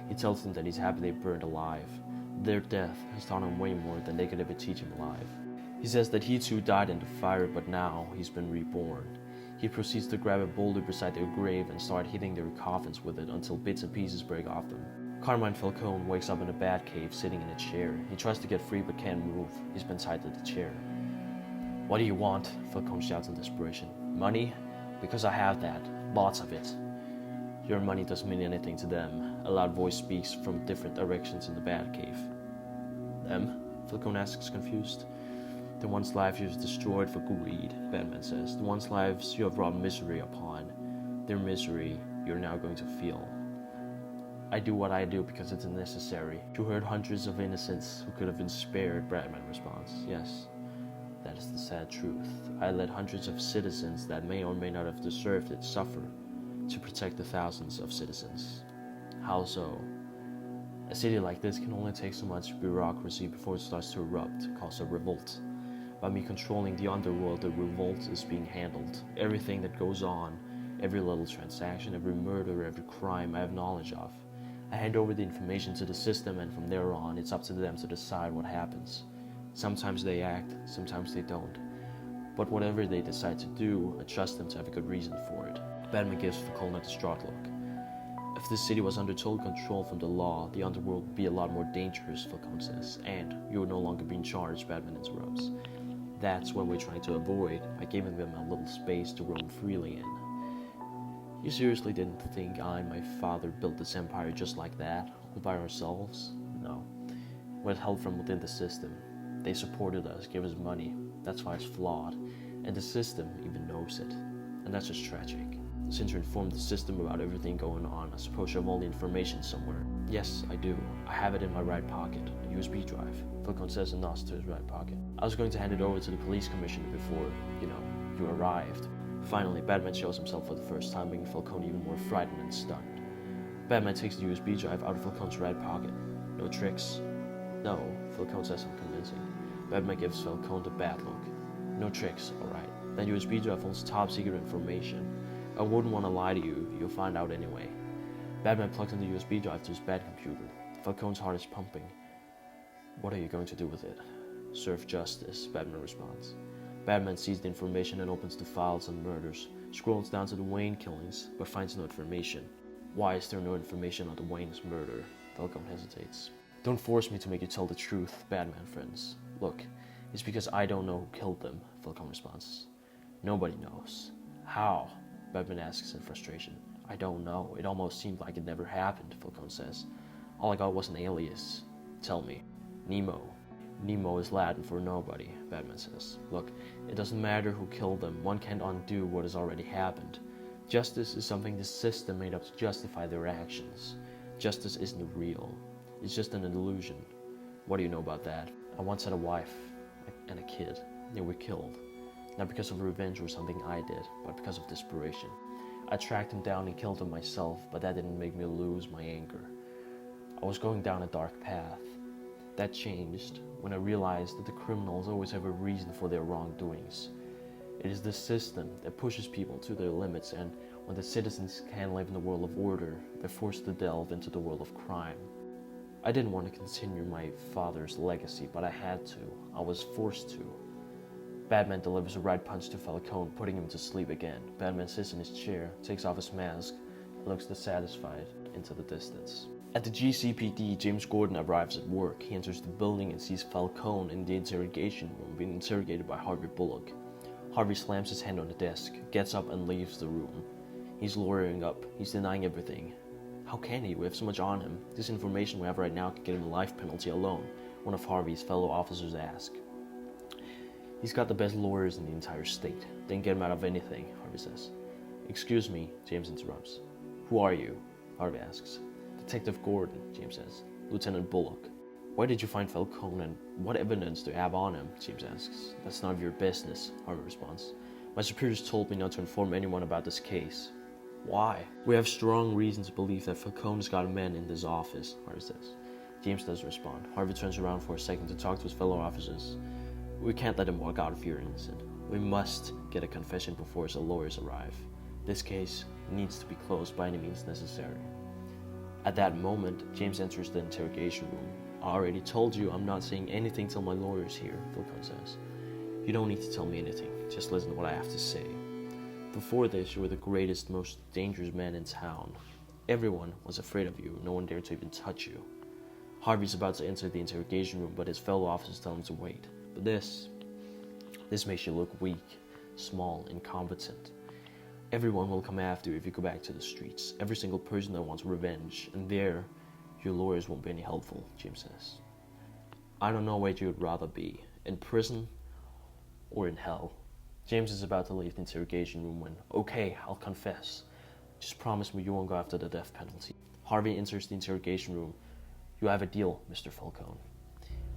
He tells them that he's happy they burned alive. Their death has taught him way more than they could ever teach him alive. He says that he too died in the fire, but now he's been reborn. He proceeds to grab a boulder beside their grave and start hitting their coffins with it until bits and pieces break off them. Carmine Falcone wakes up in a Batcave sitting in a chair. He tries to get free but can't move. He's been tied to the chair. What do you want? Falcone shouts in desperation. Money? Because I have that. Lots of it. Your money doesn't mean anything to them. A loud voice speaks from different directions in the Batcave. Them? Falcone asks, confused. The one's life you've destroyed for greed, Batman says. The one's lives you have brought misery upon. Their misery you're now going to feel. I do what I do because it's necessary. You hurt hundreds of innocents who could have been spared, Batman responds. Yes, that is the sad truth. I let hundreds of citizens that may or may not have deserved it suffer to protect the thousands of citizens. How so? A city like this can only take so much bureaucracy before it starts to erupt, cause a revolt. By me controlling the underworld, the revolt is being handled. Everything that goes on, every little transaction, every murder, every crime I have knowledge of. I hand over the information to the system, and from there on, it's up to them to decide what happens. Sometimes they act, sometimes they don't. But whatever they decide to do, I trust them to have a good reason for it. Batman gives Falcone a distraught look. If this city was under total control from the law, the underworld would be a lot more dangerous, Falcone says. And you would no longer be in charge, Batman interrupts. That's what we're trying to avoid by giving them a little space to roam freely in. You seriously didn't think I and my father built this empire just like that, all by ourselves? No. We had help from within the system. They supported us, gave us money. That's why it's flawed. And the system even knows it. And that's just tragic. Since you informed the system about everything going on, I suppose you have all the information somewhere. Yes, I do. I have it in my right pocket, a USB drive. Falcone says and nods to his right pocket. I was going to hand it over to the police commissioner before, you arrived. Finally, Batman shows himself for the first time, making Falcone even more frightened and stunned. Batman takes the USB drive out of Falcone's right pocket. No tricks? No, Falcone says unconvincing. Batman gives Falcone the bad look. No tricks, alright. That USB drive holds top secret information. I wouldn't want to lie to you, you'll find out anyway. Batman plugs in the USB drive to his Bat computer. Falcone's heart is pumping. What are you going to do with it? Serve justice, Batman responds. Batman sees the information and opens the files on murders, scrolls down to the Wayne killings, but finds no information. Why is there no information on the Wayne's murder? Falcone hesitates. Don't force me to make you tell the truth, Batman friends. Look, it's because I don't know who killed them, Falcone responds. Nobody knows. How? Batman asks in frustration. I don't know. It almost seemed like it never happened, Falcone says. All I got was an alias. Tell me. Nemo. Nemo is Latin for nobody, Batman says. Look, it doesn't matter who killed them. One can't undo what has already happened. Justice is something the system made up to justify their actions. Justice isn't real. It's just an illusion. What do you know about that? I once had a wife and a kid. They were killed. Not because of revenge or something I did, but because of desperation. I tracked them down and killed them myself, but that didn't make me lose my anger. I was going down a dark path. That changed when I realized that the criminals always have a reason for their wrongdoings. It is the system that pushes people to their limits, and when the citizens can't live in the world of order, they're forced to delve into the world of crime. I didn't want to continue my father's legacy, but I had to. I was forced to. Batman delivers a right punch to Falcone, putting him to sleep again. Batman sits in his chair, takes off his mask, and looks dissatisfied into the distance. At the GCPD, James Gordon arrives at work. He enters the building and sees Falcone in the interrogation room being interrogated by Harvey Bullock. Harvey slams his hand on the desk, gets up and leaves the room. He's lawyering up. He's denying everything. How can he? We have so much on him. This information we have right now could get him a life penalty alone, one of Harvey's fellow officers asks. He's got the best lawyers in the entire state. They can get him out of anything, Harvey says. Excuse me, James interrupts. Who are you? Harvey asks. Detective Gordon, James says. Lieutenant Bullock. Why did you find Falcone and what evidence do you have on him? James asks. That's none of your business, Harvey responds. My superiors told me not to inform anyone about this case. Why? We have strong reason to believe that Falcone's got men in this office, Harvey says. James doesn't respond. Harvey turns around for a second to talk to his fellow officers. We can't let him walk out if you're innocent. We must get a confession before his lawyers arrive. This case needs to be closed by any means necessary. At that moment, James enters the interrogation room. I already told you I'm not saying anything till my lawyer's here, Falcone says. You don't need to tell me anything. Just listen to what I have to say. Before this, you were the greatest, most dangerous man in town. Everyone was afraid of you. No one dared to even touch you. Harvey's about to enter the interrogation room, but his fellow officers tell him to wait. But this makes you look weak, small, incompetent. Everyone will come after you if you go back to the streets. Every single person that wants revenge. And there, your lawyers won't be any helpful, James says. I don't know where you'd rather be. In prison or in hell. James is about to leave the interrogation room when, okay, I'll confess. Just promise me you won't go after the death penalty. Harvey enters the interrogation room. You have a deal, Mr. Falcone.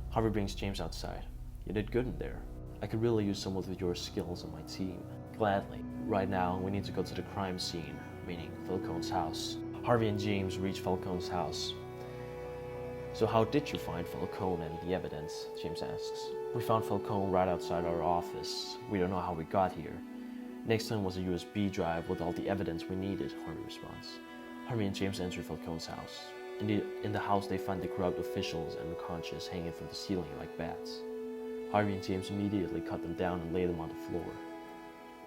Harvey brings James outside. You did good in there. I could really use some of your skills on my team. Gladly. Right now, we need to go to the crime scene, meaning Falcone's house. Harvey and James reach Falcone's house. So how did you find Falcone and the evidence? James asks. We found Falcone right outside our office. We don't know how we got here. Next to him was a USB drive with all the evidence we needed, Harvey responds. Harvey and James enter Falcone's house. In the house, they find the corrupt officials and unconscious hanging from the ceiling like bats. Harvey and James immediately cut them down and lay them on the floor.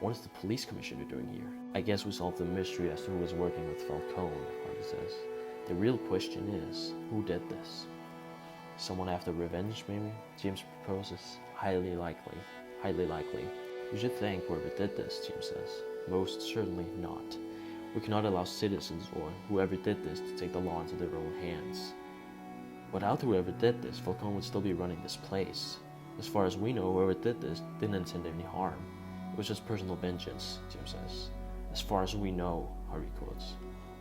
What is the police commissioner doing here? I guess we solved the mystery as to who was working with Falcone, Harvey says. The real question is, who did this? Someone after revenge, maybe? James proposes. Highly likely. Highly likely. We should thank whoever did this, James says. Most certainly not. We cannot allow citizens or whoever did this to take the law into their own hands. Without whoever did this, Falcone would still be running this place. As far as we know, whoever did this didn't intend any harm. It was just personal vengeance, James says. As far as we know, Harvey quotes.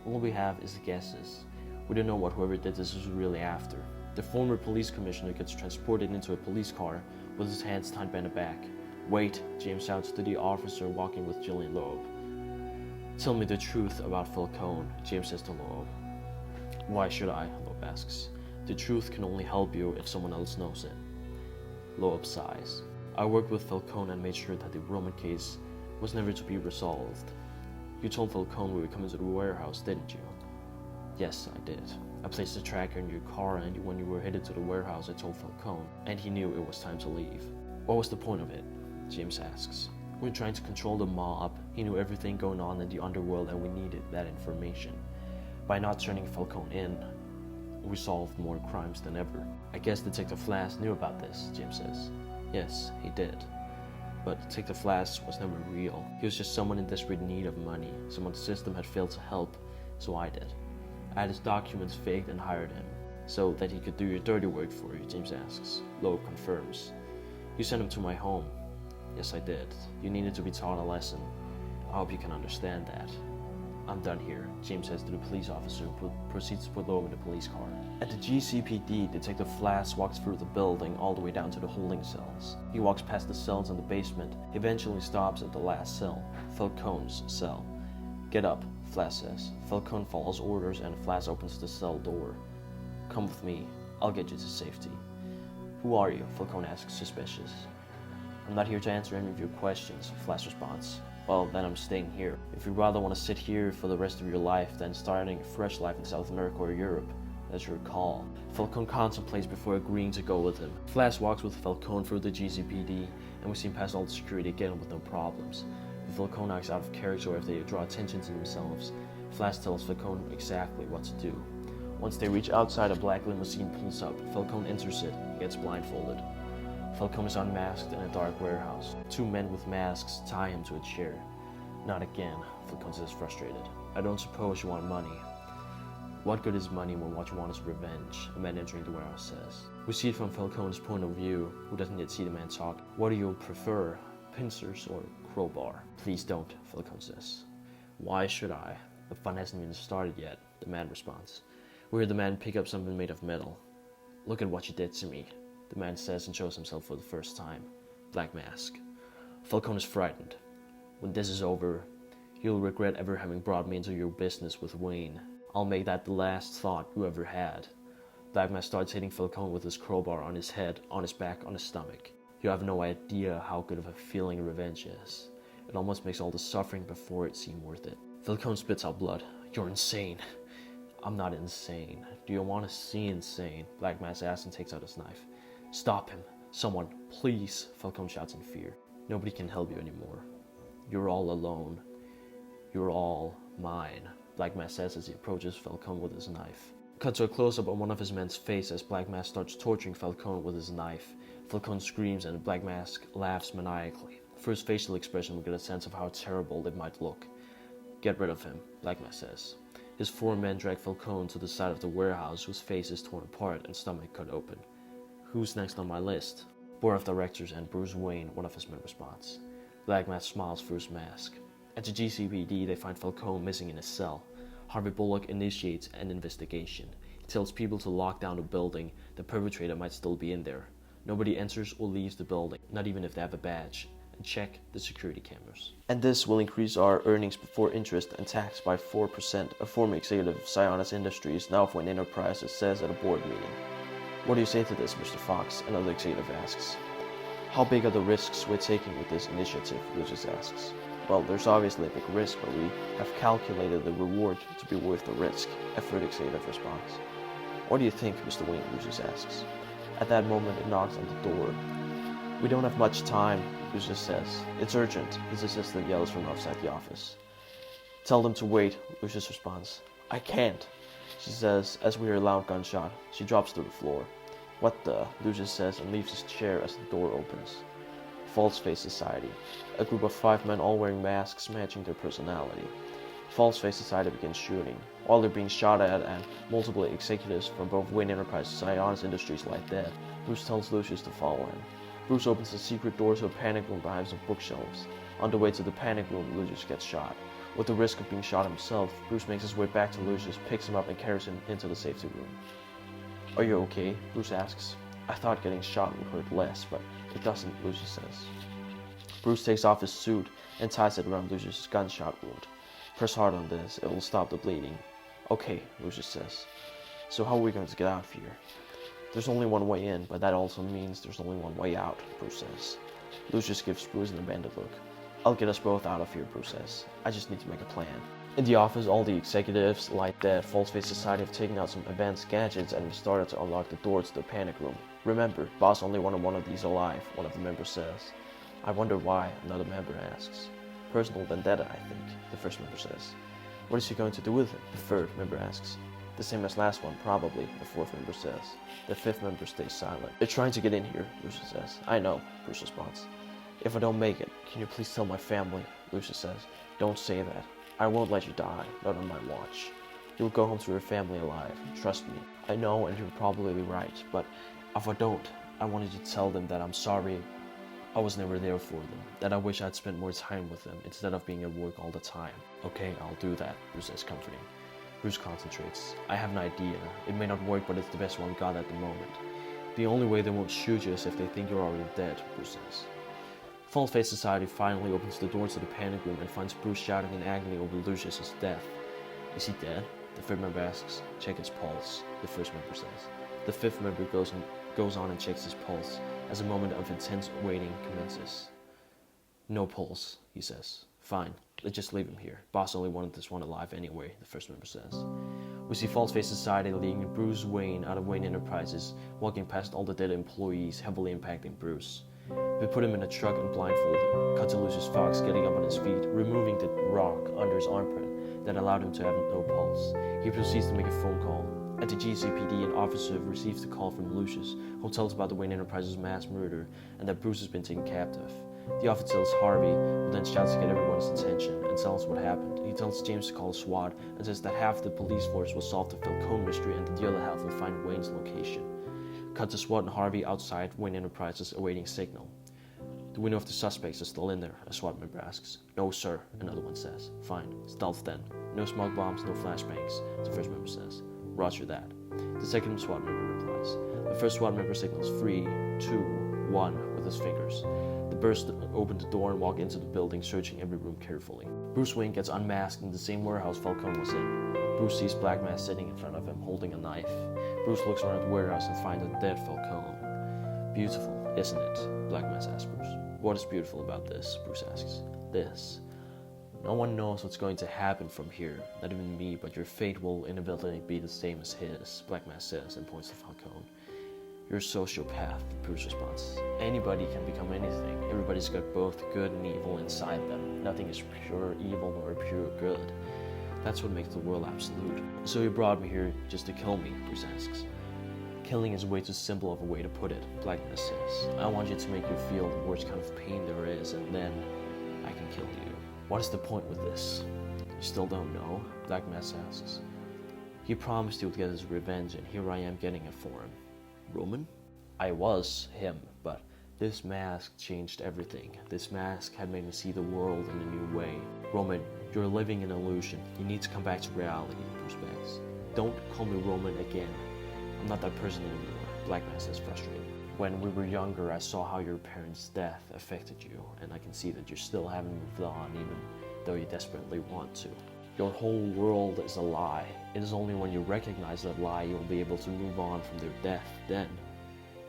All we have is guesses. We don't know what whoever did this is really after. The former police commissioner gets transported into a police car with his hands tied behind the back. Wait, James shouts to the officer walking with Jillian Loeb. Tell me the truth about Falcone, James says to Loeb. Why should I? Loeb asks. The truth can only help you if someone else knows it. Loeb sighs. I worked with Falcone and made sure that the Roman case was never to be resolved. You told Falcone we would come into the warehouse, didn't you? Yes, I did. I placed a tracker in your car, and when you were headed to the warehouse, I told Falcone, and he knew it was time to leave. What was the point of it? James asks. We were trying to control the mob. He knew everything going on in the underworld, and we needed that information. By not turning Falcone in, we solved more crimes than ever. I guess Detective Flass knew about this, James says. Yes, he did. But Detective Flass was never real. He was just someone in desperate need of money. Someone's system had failed to help, so I did. I had his documents faked and hired him, so that he could do your dirty work for you, James asks. Loeb confirms. You sent him to my home. Yes, I did. You needed to be taught a lesson. I hope you can understand that. I'm done here, James says to the police officer, who proceeds to put Loeb in the police car. At the GCPD, Detective Flass walks through the building all the way down to the holding cells. He walks past the cells in the basement, eventually stops at the last cell, Falcone's cell. Get up, Flass says. Falcone follows orders and Flass opens the cell door. Come with me, I'll get you to safety. Who are you? Falcone asks, suspicious. I'm not here to answer any of your questions, Flass responds. Well, then I'm staying here. If you'd rather want to sit here for the rest of your life than starting a fresh life in South America or Europe, that's your call. Falcone contemplates before agreeing to go with him. Flass walks with Falcone through the GCPD, and we see him pass all the security again with no problems. If Falcone acts out of character or if they draw attention to themselves, Flass tells Falcone exactly what to do. Once they reach outside, a black limousine pulls up. Falcone enters it and gets blindfolded. Falcone is unmasked in a dark warehouse. Two men with masks tie him to a chair. Not again, Falcone says, frustrated. I don't suppose you want money. What good is money when what you want is revenge? A man entering the warehouse says. We see it from Falcone's point of view, who doesn't yet see the man talk. What do you prefer, pincers or crowbar? Please don't, Falcone says. Why should I? The fun hasn't even started yet, the man responds. We hear the man pick up something made of metal. Look at what you did to me, the man says and shows himself for the first time. Black mask. Falcone is frightened. When this is over, you'll regret ever having brought me into your business with Wayne. I'll make that the last thought you ever had. Black Mask starts hitting Falcone with his crowbar on his head, on his back, on his stomach. You have no idea how good of a feeling revenge is. It almost makes all the suffering before it seem worth it. Falcone spits out blood. You're insane. I'm not insane. Do you want to see insane? Black Mask asks and takes out his knife. Stop him. Someone, please, Falcone shouts in fear. Nobody can help you anymore. You're all alone. You're all mine, Black Mask says as he approaches Falcone with his knife. Cut to a close-up on one of his men's face as Black Mask starts torturing Falcone with his knife. Falcone screams and Black Mask laughs maniacally. For his facial expression, we get a sense of how terrible it might look. Get rid of him, Black Mask says. His four men drag Falcone to the side of the warehouse, whose face is torn apart and stomach cut open. Who's next on my list? Board of Directors and Bruce Wayne, one of his men responds. Black Mask smiles through his mask. At the GCPD, they find Falcone missing in his cell. Harvey Bullock initiates an investigation. He tells people to lock down the building. The perpetrator might still be in there. Nobody enters or leaves the building, not even if they have a badge. And check the security cameras. And this will increase our earnings before interest and tax by 4%, a former executive of Sionis Industries, now of Wayne Enterprises, says at a board meeting. What do you say to this, Mr. Fox? Another executive asks. How big are the risks we're taking with this initiative? Lucius asks. Well, there's obviously a big risk, but we have calculated the reward to be worth the risk, a third executive responds. What do you think, Mr. Wayne? Lucius asks. At that moment, it knocks on the door. We don't have much time, Lucius says. It's urgent, his assistant yells from outside the office. Tell them to wait, Lucius responds. I can't, she says as we hear a loud gunshot. She drops to the floor. What the? Lucius says and leaves his chair as the door opens. False Face Society. A group of 5 men all wearing masks matching their personality. False Face Society begins shooting. While they're being shot at and multiple executives from both Wayne Enterprises and Sionis Industries lie dead, Bruce tells Lucius to follow him. Bruce opens a secret door to a panic room behind some bookshelves. On the way to the panic room, Lucius gets shot. With the risk of being shot himself, Bruce makes his way back to Lucius, picks him up and carries him into the safety room. "Are you okay?" Bruce asks. "I thought getting shot would hurt less, but it doesn't," Lucius says. Bruce takes off his suit and ties it around Lucius' gunshot wound. "Press hard on this, it will stop the bleeding." "Okay," Lucius says. "So how are we going to get out of here?" "There's only one way in, but that also means there's only one way out," Bruce says. Lucius gives Bruce an abandoned look. "I'll get us both out of here," Bruce says. "I just need to make a plan." In the office, all the executives, like the False-Face Society, have taken out some advanced gadgets and have started to unlock the door to the panic room. "Remember, boss only wanted one of these alive," one of the members says. "I wonder why," another member asks. "Personal vendetta, I think," the first member says. "What is he going to do with him?" the third member asks. "The same as last one, probably," the fourth member says. The fifth member stays silent. "They're trying to get in here," Lucius says. "I know," Bruce responds. "If I don't make it, can you please tell my family?" Lucius says. "Don't say that. I won't let you die, not on my watch. You will go home to your family alive, trust me. I know, and you're probably right, but if I don't, I wanted you to tell them that I'm sorry I was never there for them, that I wish I'd spent more time with them instead of being at work all the time." "Okay, I'll do that," Bruce says, comforting. Bruce concentrates. "I have an idea. It may not work, but it's the best one got at the moment. The only way they won't shoot you is if they think you're already dead," Bruce says. False-Face Society finally opens the door to the panic room and finds Bruce shouting in agony over Lucius' death. "Is he dead?" the third member asks. "Check his pulse," the first member says. The fifth member goes on and checks his pulse as a moment of intense waiting commences. "No pulse," he says. "Fine, let's just leave him here. Boss only wanted this one alive anyway," the first member says. We see False-Face Society leading Bruce Wayne out of Wayne Enterprises, walking past all the dead employees, heavily impacting Bruce. We put him in a truck and blindfold him. Cut to Lucius Fox getting up on his feet, removing the rock under his armpit that allowed him to have no pulse. He proceeds to make a phone call. At the GCPD, an officer receives the call from Lucius, who tells about the Wayne Enterprises mass murder and that Bruce has been taken captive. The officer tells Harvey, who then shouts to get everyone's attention, and tells what happened. He tells James to call SWAT and says that half the police force will solve the Falcone mystery and that the other half will find Wayne's location. Cut to SWAT and Harvey outside Wayne Enterprises awaiting signal. "Do we know if the suspects are still in there?" a SWAT member asks. "No, sir," another one says. "Fine, stealth then. No smoke bombs, no flashbangs," the first member says. "Roger that." The second SWAT member replies. The first SWAT member signals 3, 2, 1 with his fingers. The burst open the door and walk into the building, searching every room carefully. Bruce Wayne gets unmasked in the same warehouse Falcone was in. Bruce sees Black Mask sitting in front of him, holding a knife. Bruce looks around the warehouse and finds a dead Falcone. "Beautiful, isn't it?" Black Mask asks Bruce. "What is beautiful about this?" Bruce asks. "This. No one knows what's going to happen from here, not even me, but your fate will inevitably be the same as his," Black Mask says and points to Falcone. "You're a sociopath," Bruce responds. "Anybody can become anything. Everybody's got both good and evil inside them. Nothing is pure evil nor pure good. That's what makes the world absolute." "So you brought me here just to kill me?" Bruce asks. "Killing is way too simple of a way to put it," Black Mask says. "I want you to make you feel the worst kind of pain there is, and then I can kill you." "What is the point with this?" "You still don't know?" Black Mask asks. "He promised he would get his revenge, and here I am getting it for him." "Roman?" "I was him, but this mask changed everything. This mask had made me see the world in a new way." "Roman, you're living an illusion. You need to come back to reality," Bruce begs. "Don't call me Roman again. I'm not that person anymore," Black Mask says, frustrated. "When we were younger, I saw how your parents' death affected you, and I can see that you still haven't moved on, even though you desperately want to. Your whole world is a lie. It is only when you recognize that lie you will be able to move on from their death. Then,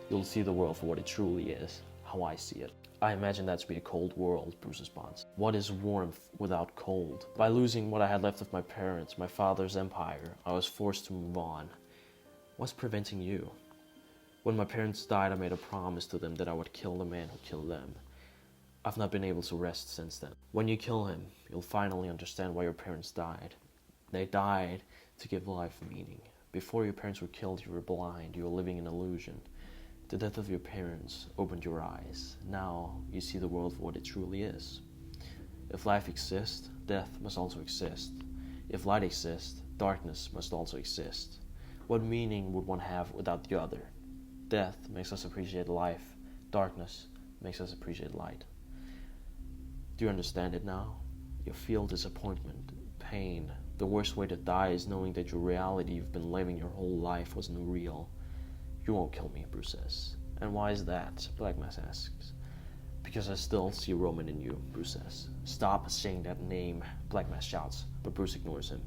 you'll see the world for what it truly is, how I see it." "I imagine that to be a cold world," Bruce responds. "What is warmth without cold? By losing what I had left of my parents, my father's empire, I was forced to move on. What's preventing you? When my parents died, I made a promise to them that I would kill the man who killed them. I've not been able to rest since then. When you kill him, you'll finally understand why your parents died. They died to give life meaning. Before your parents were killed, you were blind, you were living in illusion. The death of your parents opened your eyes. Now you see the world for what it truly is. If life exists, death must also exist. If light exists, darkness must also exist. What meaning would one have without the other? Death makes us appreciate life. Darkness makes us appreciate light. Do you understand it now?" You feel disappointment, pain. The worst way to die is knowing that your reality you've been living your whole life wasn't real. You won't kill me, Bruce says. And why is that? Black Mask asks. Because I still see Roman in you, Bruce says. Stop saying that name, Black Mask shouts, but Bruce ignores him.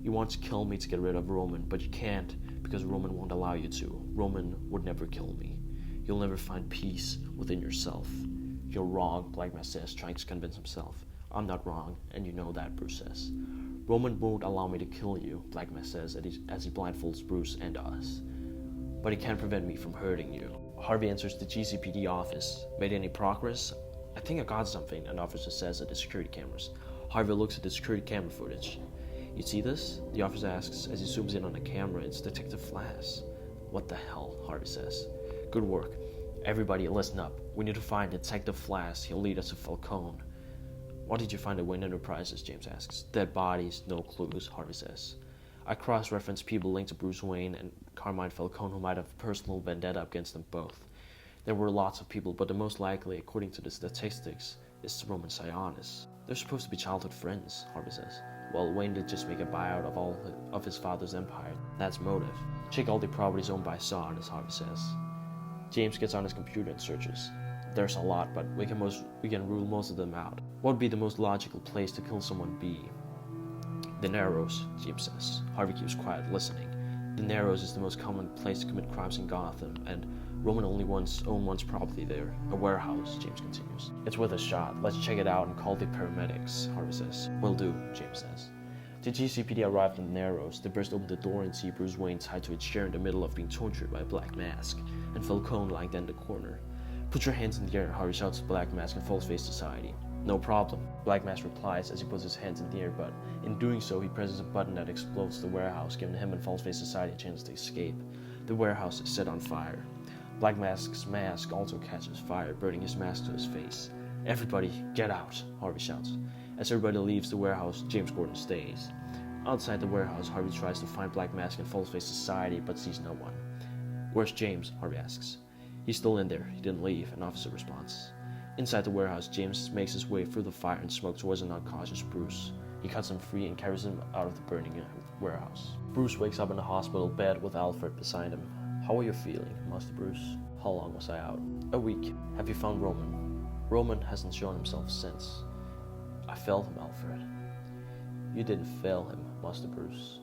You want to kill me to get rid of Roman, but you can't, because Roman won't allow you to. Roman would never kill me. You'll never find peace within yourself. You're wrong, Black Mask says, trying to convince himself. I'm not wrong, and you know that, Bruce says. Roman won't allow me to kill you, Black Mask says as he blindfolds Bruce and us. But he can't prevent me from hurting you. Harvey enters the GCPD office. Made any progress? I think I got something, an officer says at the security cameras. Harvey looks at the security camera footage. You see this? The officer asks as he zooms in on the camera. It's Detective Flash. What the hell? Harvey says. Good work. Everybody listen up. We need to find Detective Flash. He'll lead us to Falcone. What did you find at Wayne Enterprises? James asks. Dead bodies, no clues, Harvey says. I cross-referenced people linked to Bruce Wayne and Carmine Falcone who might have a personal vendetta against them both. There were lots of people, but the most likely, according to the statistics, is Roman Sionis. They're supposed to be childhood friends, Harvey says. Well, Wayne did just make a buyout of all of his father's empire. That's motive. Check all the properties owned by Sionis, Harvey says. James gets on his computer and searches. There's a lot, but we can rule most of them out. What would be the most logical place to kill someone be? The Narrows, James says. Harvey keeps quiet, listening. The Narrows is the most common place to commit crimes in Gotham, and Roman only owned one's property there. A warehouse, James continues. It's worth a shot. Let's check it out and call the paramedics, Harvey says. Will do, James says. The GCPD arrived in the Narrows. They burst open the door and see Bruce Wayne tied to a chair in the middle of being tortured by a Black Mask, and Falcone lying dead in the corner. Put your hands in the air, Harvey shouts to Black Mask and False Face Society. No problem, Black Mask replies as he puts his hands in the air, but in doing so he presses a button that explodes the warehouse, giving him and False Face Society a chance to escape. The warehouse is set on fire. Black Mask's mask also catches fire, burning his mask to his face. Everybody, get out, Harvey shouts. As everybody leaves the warehouse, James Gordon stays. Outside the warehouse, Harvey tries to find Black Mask and False Face Society, but sees no one. Where's James? Harvey asks. He's still in there. He didn't leave, an officer responds. Inside the warehouse, James makes his way through the fire and smoke towards an unconscious Bruce. He cuts him free and carries him out of the burning warehouse. Bruce wakes up in the hospital bed with Alfred beside him. How are you feeling, Master Bruce? How long was I out? A week. Have you found Roman? Roman hasn't shown himself since. I failed him, Alfred. You didn't fail him, Master Bruce.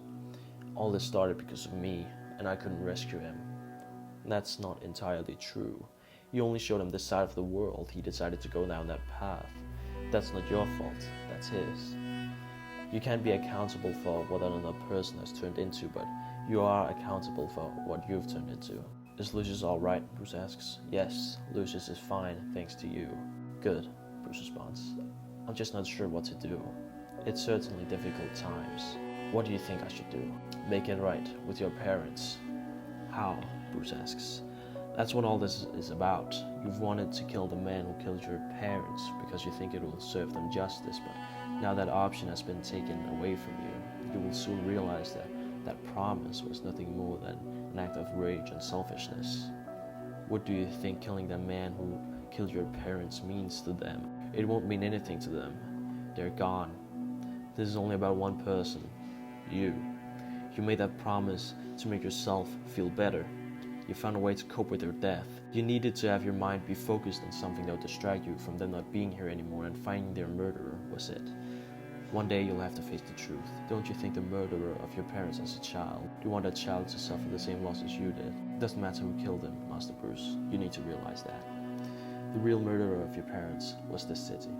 All this started because of me, and I couldn't rescue him. That's not entirely true. You only showed him this side of the world. He decided to go down that path. That's not your fault, that's his. You can't be accountable for what another person has turned into, but you are accountable for what you've turned into. Is Lucius alright? Bruce asks. Yes, Lucius is fine, thanks to you. Good, Bruce responds. I'm just not sure what to do. It's certainly difficult times. What do you think I should do? Make it right with your parents. How? Bruce asks. That's what all this is about. You've wanted to kill the man who killed your parents because you think it will serve them justice, but now that option has been taken away from you. You will soon realize that that promise was nothing more than an act of rage and selfishness. What do you think killing the man who killed your parents means to them? It won't mean anything to them. They're gone. This is only about one person. You. You made that promise to make yourself feel better. You found a way to cope with their death. You needed to have your mind be focused on something that would distract you from them not being here anymore, and finding their murderer was it. One day you'll have to face the truth. Don't you think the murderer of your parents as a child? Do you want that child to suffer the same loss as you did? It doesn't matter who killed him, Master Bruce. You need to realize that. The real murderer of your parents was this city.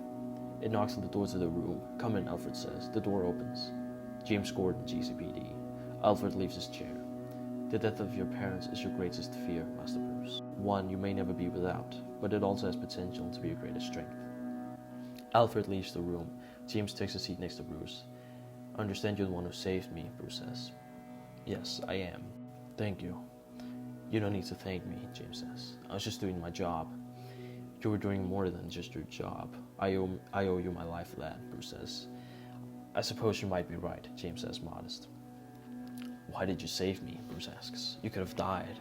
It knocks on the door to the room. Come in, Alfred says. The door opens. James Gordon, GCPD. Alfred leaves his chair. The death of your parents is your greatest fear, Master Bruce. One you may never be without, but it also has potential to be your greatest strength. Alfred leaves the room. James takes a seat next to Bruce. I understand you're the one who saved me, Bruce says. Yes, I am. Thank you. You don't need to thank me, James says. I was just doing my job. You were doing more than just your job. I owe you my life for that, Bruce says. I suppose you might be right, James says, modest. Why did you save me? Bruce asks. You could have died.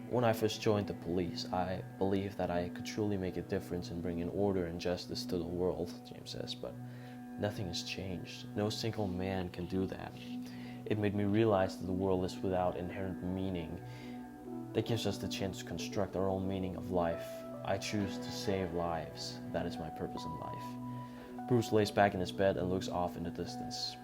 When I first joined the police, I believed that I could truly make a difference in bringing order and justice to the world, James says, but Nothing has changed. No single man can do that. It made me realize that the world is without inherent meaning. That gives us the chance to construct our own meaning of life. I choose to save lives. That is my purpose in life. Bruce lays back in his bed and looks off in the distance.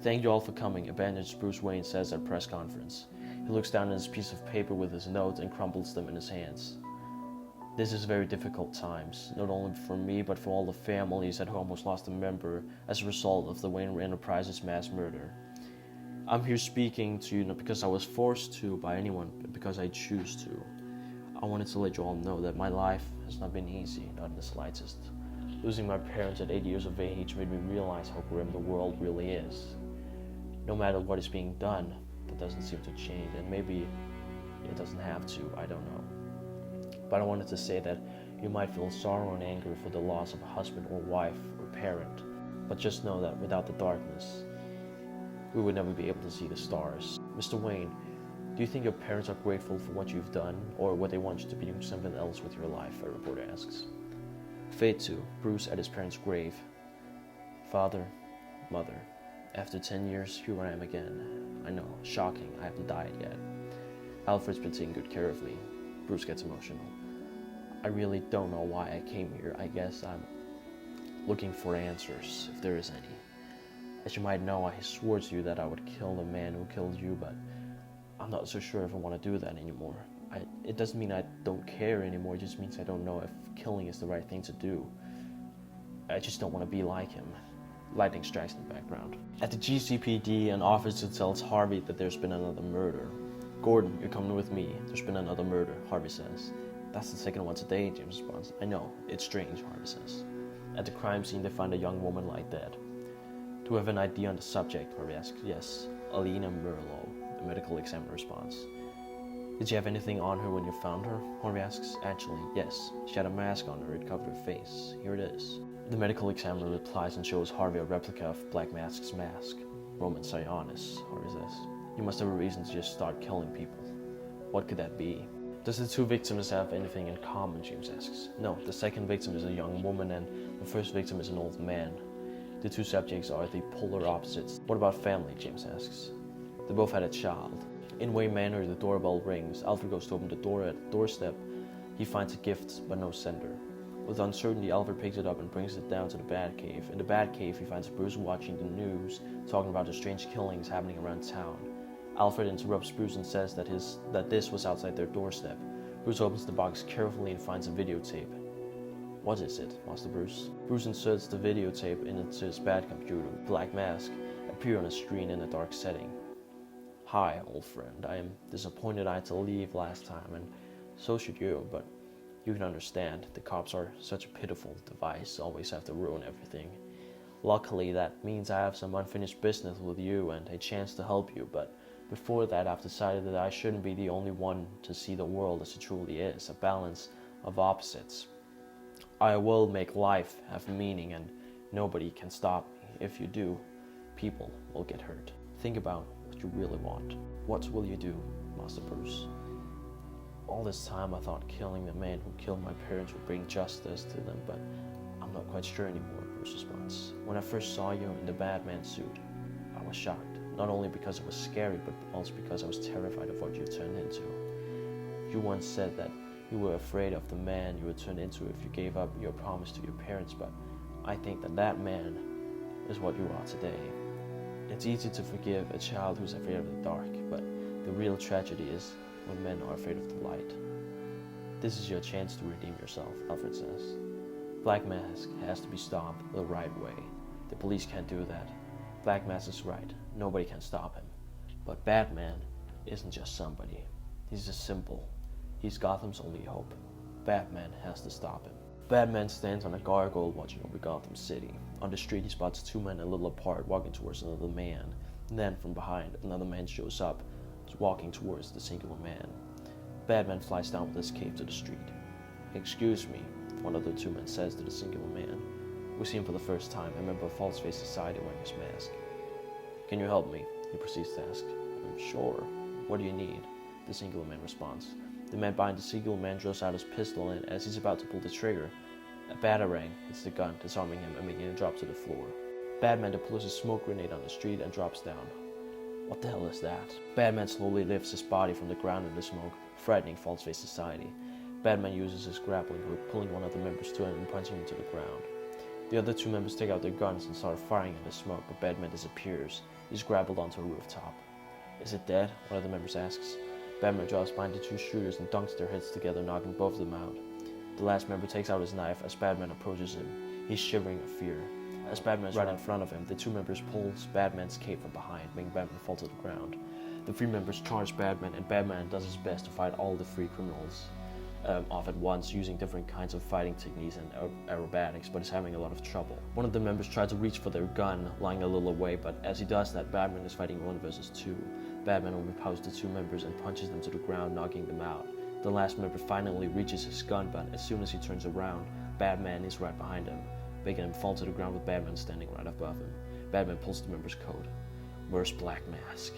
Thank you all for coming, a bandaged Bruce Wayne says at a press conference. He looks down at his piece of paper with his notes and crumples them in his hands. This is very difficult times, not only for me but for all the families that almost lost a member as a result of the Wayne Enterprises mass murder. I'm here speaking to you not because I was forced to by anyone, but because I choose to. I wanted to let you all know that my life has not been easy, not in the slightest. Losing my parents at 8 years of age made me realize how grim the world really is. No matter what is being done, that doesn't seem to change, and maybe it doesn't have to, I don't know. But I wanted to say that you might feel sorrow and anger for the loss of a husband or wife or parent, but just know that without the darkness, we would never be able to see the stars. Mr. Wayne, do you think your parents are grateful for what you've done, or would they want you to be doing something else with your life? A reporter asks. Fade to Bruce at his parents' grave. Father, mother, after 10 years, here I am again. I know, shocking, I haven't died yet. Alfred's been taking good care of me. Bruce gets emotional. I really don't know why I came here. I guess I'm looking for answers, if there is any. As you might know, I swore to you that I would kill the man who killed you, but I'm not so sure if I want to do that anymore. It doesn't mean I don't care anymore, it just means I don't know if killing is the right thing to do. I just don't want to be like him. Lightning strikes in the background. At the GCPD, an officer tells Harvey that there's been another murder. Gordon, you're coming with me. There's been another murder, Harvey says. That's the second one today, James responds. I know, it's strange, Harvey says. At the crime scene, they find a young woman lie dead. Do you have an idea on the subject? Harvey asks. Yes, Alina Merlo, the medical examiner responds. Did you have anything on her when you found her? Harvey asks. Actually, yes. She had a mask on her. It covered her face. Here it is. The medical examiner replies and shows Harvey a replica of Black Mask's mask. Roman Sionis, Harvey says. You must have a reason to just start killing people. What could that be? Does the two victims have anything in common, James asks. No, the second victim is a young woman and the first victim is an old man. The two subjects are the polar opposites. What about family, James asks. They both had a child. In Wayne Manor, the doorbell rings. Alfred goes to open the door. At the doorstep, he finds a gift, but no sender. With uncertainty, Alfred picks it up and brings it down to the Batcave. In the Batcave, he finds Bruce watching the news, talking about the strange killings happening around town. Alfred interrupts Bruce and says that this was outside their doorstep. Bruce opens the box carefully and finds a videotape. What is it? Asks Bruce. Bruce inserts the videotape into his Bat computer. Black Mask appears on a screen in a dark setting. Hi, old friend. I am disappointed I had to leave last time, and so should you, but you can understand. The cops are such a pitiful device, always have to ruin everything. Luckily, that means I have some unfinished business with you and a chance to help you, but before that, I've decided that I shouldn't be the only one to see the world as it truly is, a balance of opposites. I will make life have meaning, and nobody can stop me. If you do, people will get hurt. Think about what you really want. What will you do, Master Bruce? All this time I thought killing the man who killed my parents would bring justice to them, but I'm not quite sure anymore, Bruce responds. When I first saw you in the Batman suit, I was shocked. Not only because it was scary, but also because I was terrified of what you turned into. You once said that you were afraid of the man you would turn into if you gave up your promise to your parents, but I think that man is what you are today. It's easy to forgive a child who's afraid of the dark, but the real tragedy is when men are afraid of the light. This is your chance to redeem yourself, Alfred says. Black Mask has to be stopped the right way. The police can't do that. Black Mask is right. Nobody can stop him. But Batman isn't just somebody. He's a symbol. He's Gotham's only hope. Batman has to stop him. Batman stands on a gargoyle watching over Gotham City. On the street, he spots two men a little apart walking towards another man. And then, from behind, another man shows up, walking towards the singular man. Batman flies down with his cape to the street. Excuse me, one of the two men says to the singular man. We see him for the first time, a member of False Face Society wearing his mask. Can you help me? He proceeds to ask. Sure. What do you need? The singular man responds. The man behind the singular man draws out his pistol, and as he's about to pull the trigger, A batarang hits the gun, disarming him and making him drop to the floor. Batman deploys a smoke grenade on the street and drops down. What the hell is that? Batman slowly lifts his body from the ground in the smoke, frightening false-face society. Batman uses his grappling hook, pulling one of the members to him and punching him to the ground. The other two members take out their guns and start firing in the smoke, but Batman disappears. He's grappled onto a rooftop. Is it dead? One of the members asks. Batman drops behind the two shooters and dunks their heads together, knocking both of them out. The last member takes out his knife as Batman approaches him. He's shivering with fear. As Batman is right in front of him, the two members pulls Batman's cape from behind, making Batman fall to the ground. The three members charge Batman, and Batman does his best to fight all the three criminals off at once, using different kinds of fighting techniques and aerobatics, but is having a lot of trouble. One of the members tries to reach for their gun, lying a little away, but as he does that, Batman is fighting 1 versus 2. Batman overpowers the two members and punches them to the ground, knocking them out. The last member finally reaches his gun, but as soon as he turns around, Batman is right behind him, making him fall to the ground with Batman standing right above him. Batman pulls the member's coat. Where's Black Mask?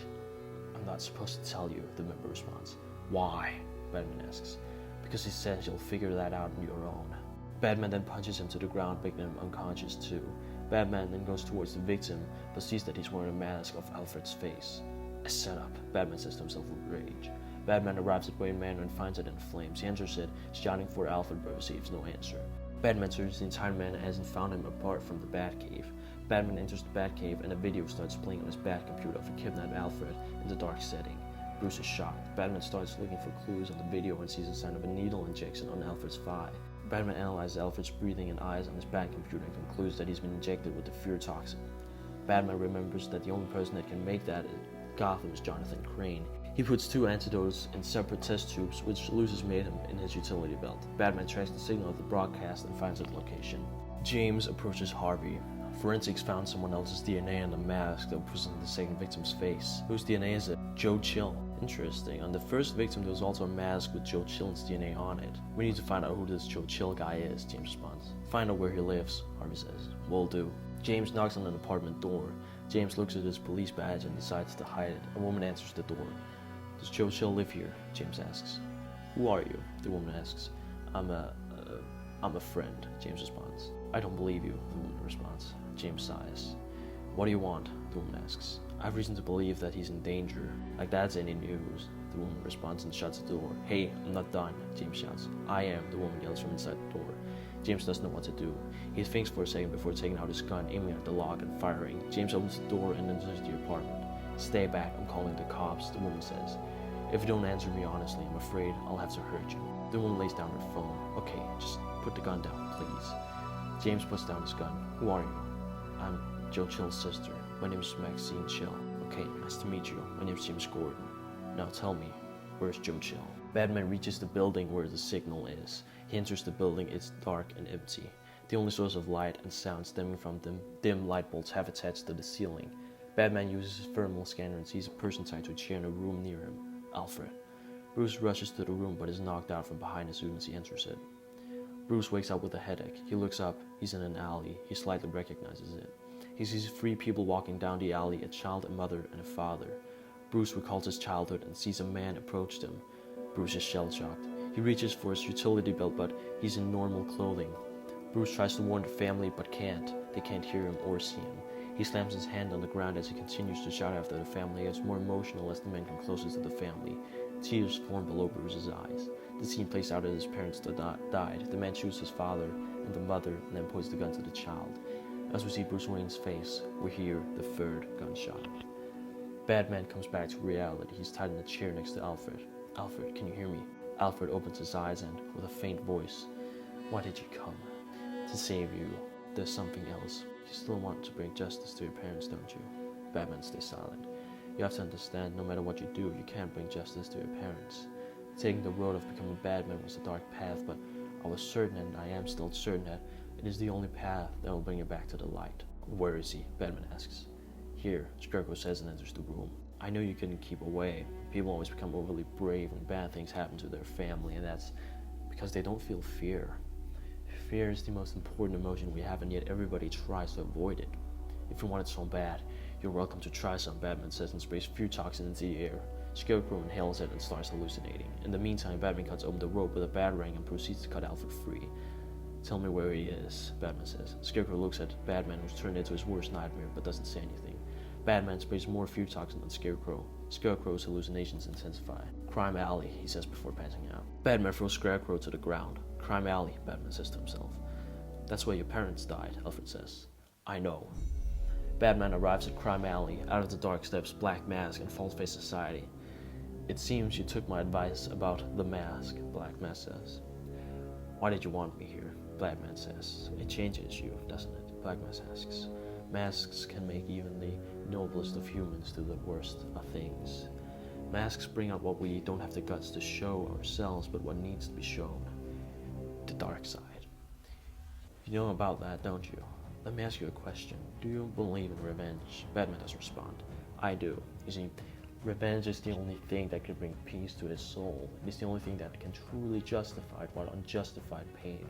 I'm not supposed to tell you, the member responds. Why? Batman asks. Because he says you'll figure that out on your own. Batman then punches him to the ground, making him unconscious too. Batman then goes towards the victim, but sees that he's wearing a mask of Alfred's face. A setup, Batman says to himself with rage. Batman arrives at Wayne Manor and finds it in flames. He enters it, shouting for Alfred, but receives no answer. Batman searches the entire manor and hasn't found him apart from the Batcave. Batman enters the Batcave and a video starts playing on his Batcomputer of a kidnapped Alfred in the dark setting. Bruce is shocked. Batman starts looking for clues on the video and sees a sign of a needle injection on Alfred's thigh. Batman analyzes Alfred's breathing and eyes on his Batcomputer and concludes that he's been injected with the fear toxin. Batman remembers that the only person that can make that in Gotham is Jonathan Crane. He puts 2 antidotes in separate test tubes, which loses made him in his utility belt. Batman tracks the signal of the broadcast and finds its location. James approaches Harvey. Forensics found someone else's DNA on the mask that was on the second victim's face. Whose DNA is it? Joe Chill. Interesting. On the first victim, there was also a mask with Joe Chill's DNA on it. We need to find out who this Joe Chill guy is, James responds. Find out where he lives, Harvey says. Will do. James knocks on an apartment door. James looks at his police badge and decides to hide it. A woman answers the door. Does Joe Chill live here? James asks. Who are you? The woman asks. I'm a friend, James responds. I don't believe you, the woman responds. James sighs. What do you want? The woman asks. I have reason to believe that he's in danger. Like that's any news. The woman responds and shuts the door. Hey, I'm not done, James shouts. I am, the woman yells from inside the door. James doesn't know what to do. He thinks for a second before taking out his gun, aiming at the lock and firing. James opens the door and enters the apartment. Stay back, I'm calling the cops, the woman says. If you don't answer me honestly, I'm afraid I'll have to hurt you. The woman lays down her phone. Okay, just put the gun down, please. James puts down his gun. Who are you? I'm Joe Chill's sister. My name is Maxine Chill. Okay, nice to meet you. My name's James Gordon. Now tell me, where's Joe Chill? Batman reaches the building where the signal is. He enters the building, it's dark and empty. The only source of light and sound stemming from dim light bulbs have attached to the ceiling. Batman uses his thermal scanner and sees a person tied to a chair in a room near him. Alfred. Bruce rushes to the room but is knocked out from behind as soon as he enters it. Bruce wakes up with a headache. He looks up. He's in an alley. He slightly recognizes it. He sees 3 people walking down the alley, a child, a mother, and a father. Bruce recalls his childhood and sees a man approach him. Bruce is shell-shocked. He reaches for his utility belt, but he's in normal clothing. Bruce tries to warn the family, but can't. They can't hear him or see him. He slams his hand on the ground as he continues to shout after the family. He gets more emotional as the men come closer to the family. Tears form below Bruce's eyes. The scene plays out as his parents died. The man shoots his father and the mother and then points the gun to the child. As we see Bruce Wayne's face, we hear the 3rd gunshot. Batman comes back to reality. He's tied in a chair next to Alfred. Alfred, can you hear me? Alfred opens his eyes and, with a faint voice, why did you come? To save you. There's something else. You still want to bring justice to your parents, don't you? Batman stays silent. You have to understand, no matter what you do, you can't bring justice to your parents. Taking the road of becoming Batman was a dark path, but I was certain, and I am still certain, that it is the only path that will bring you back to the light. Where is he? Batman asks. Here, Scarecrow says and enters the room. I know you couldn't keep away. People always become overly brave when bad things happen to their family, and that's because they don't feel fear. Fear is the most important emotion we have, and yet everybody tries to avoid it. If you want it so bad, you're welcome to try some, Batman says and sprays fear toxin into the air. Scarecrow inhales it and starts hallucinating. In the meantime, Batman cuts open the rope with a batarang and proceeds to cut Alfred free. Tell me where he is, Batman says. Scarecrow looks at Batman, who's turned into his worst nightmare, but doesn't say anything. Batman sprays more fear toxin on Scarecrow. Scarecrow's hallucinations intensify. Crime Alley, he says before passing out. Batman throws Scarecrow to the ground. Crime Alley, Batman says to himself. That's where your parents died, Alfred says. I know. Batman arrives at Crime Alley. Out of the dark steps Black Mask and False-Face Society. It seems you took my advice about the mask, Black Mask says. Why did you want me here? Batman says. It changes you, doesn't it? Black Mask asks. Masks can make even the noblest of humans do the worst of things. Masks bring out what we don't have the guts to show ourselves, but what needs to be shown. The dark side. You know about that, don't you? Let me ask you a question. Do you believe in revenge? Batman doesn't respond. I do. You see, revenge is the only thing that can bring peace to his soul. It is the only thing that can truly justify what unjustified pain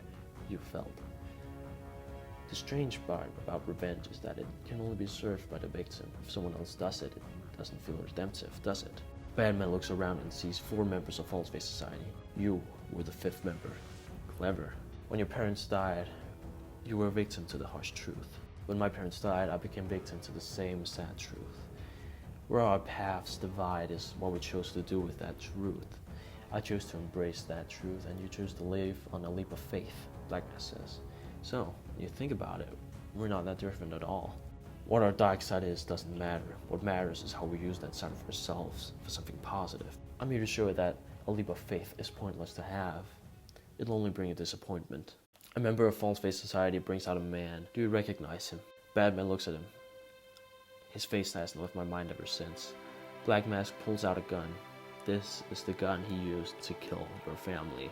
you felt. The strange part about revenge is that it can only be served by the victim. If someone else does it, it doesn't feel redemptive, does it? Batman looks around and sees 4 members of False-Face Society. You were the 5th member. Clever. When your parents died, you were a victim to the harsh truth. When my parents died, I became victim to the same sad truth. Where our paths divide is what we chose to do with that truth. I chose to embrace that truth, and you chose to live on a leap of faith, Black Mask says. So, you think about it, we're not that different at all. What our dark side is doesn't matter. What matters is how we use that side of ourselves for something positive. I'm here to show you that a leap of faith is pointless to have. It'll only bring you disappointment. A member of False-Face Society brings out a man. Do you recognize him? Batman looks at him. His face hasn't left my mind ever since. Black Mask pulls out a gun. This is the gun he used to kill your family.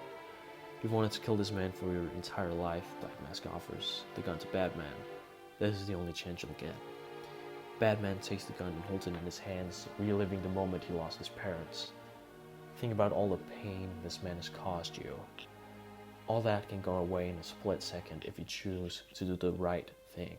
You've wanted to kill this man for your entire life, Black Mask offers the gun to Batman. This is the only chance you'll get. Batman takes the gun and holds it in his hands, reliving the moment he lost his parents. Think about all the pain this man has caused you. All that can go away in a split second if you choose to do the right thing.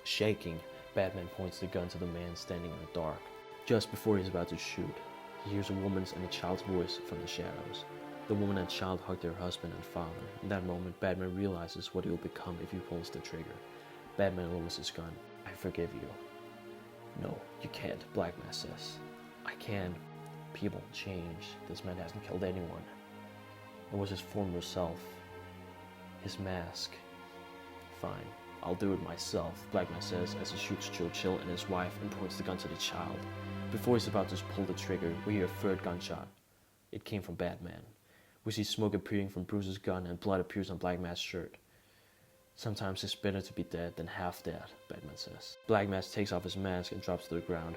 Shaking, Batman points the gun to the man standing in the dark. Just before he's about to shoot, he hears a woman's and a child's voice from the shadows. The woman and child hug their husband and father. In that moment, Batman realizes what he will become if he pulls the trigger. Batman lowers his gun. I forgive you. No, you can't, Black Mask says. I can. People change. This man hasn't killed anyone. It was his former self. His mask. Fine, I'll do it myself, Black Mask says as he shoots Joe Chill and his wife and points the gun to the child. Before he's about to pull the trigger, we hear a third gunshot. It came from Batman. We see smoke appearing from Bruce's gun and blood appears on Black Mask's shirt. Sometimes it's better to be dead than half dead, Batman says. Black Mask takes off his mask and drops to the ground.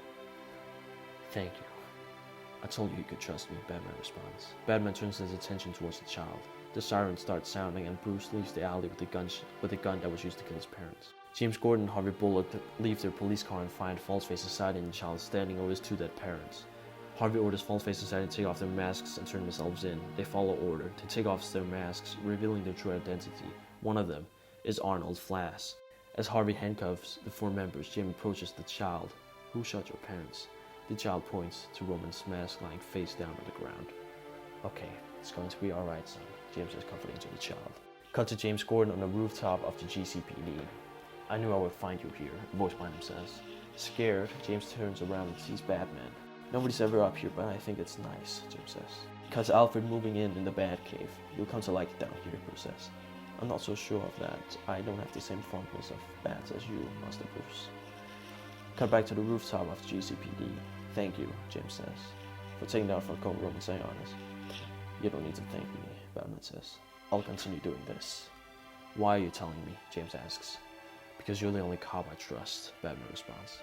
Thank you. I told you could trust me, Batman responds. Batman turns his attention towards the child. The siren starts sounding and Bruce leaves the alley with the gun that was used to kill his parents. James Gordon and Harvey Bullock leave their police car and find False-Face Society and the child standing over his 2 dead parents. Harvey orders False-Face Society to take off their masks and turn themselves in. They follow order to take off their masks, revealing their true identity. One of them is Arnold Flass. As Harvey handcuffs the 4 members, Jim approaches the child. Who shot your parents? The child points to Roman's mask lying face down on the ground. Okay, it's going to be alright, son, James says comforting to the child. Cut to James Gordon on the rooftop of the GCPD. I knew I would find you here, a voice behind him says. Scared, James turns around and sees Batman. Nobody's ever up here, but I think it's nice, James says. Cut to Alfred moving in the Batcave. You'll come to like it down here, Bruce says. I'm not so sure of that. I don't have the same fondness of bats as you, Master Bruce. Cut back to the rooftop of the GCPD. Thank you, James says, for taking down Falcone, Roman Sionis. You don't need to thank me, Batman says. I'll continue doing this. Why are you telling me? James asks. Because you're the only cop I trust, Batman responds.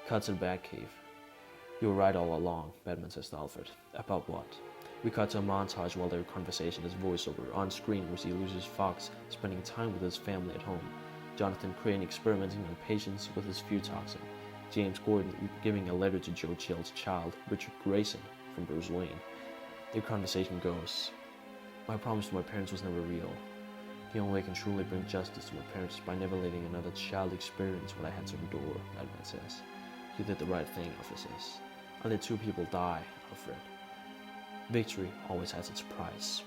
Cut to the Batcave. You were right all along, Batman says to Alfred. About what? We cut to a montage while their conversation is voiceover. On screen, we see Lucius Fox spending time with his family at home. Jonathan Crane experimenting on patients with his fear toxin. James Gordon giving a letter to Joe Chill's child, Richard Grayson, from Bruce Wayne. Their conversation goes, my promise to my parents was never real. The only way I can truly bring justice to my parents is by never letting another child experience what I had to endure, Batman says. You did the right thing, Alfred says. I let 2 people die, Alfred. Victory always has its price.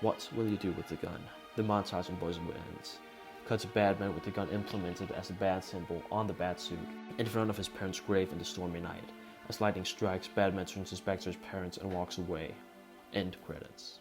What will you do with the gun? The montage in Boyzwood ends. Cut to Batman with the gun implemented as a bat symbol on the bat suit, in front of his parents' grave in the stormy night. As lightning strikes, Batman turns his back to his parents and walks away. End credits.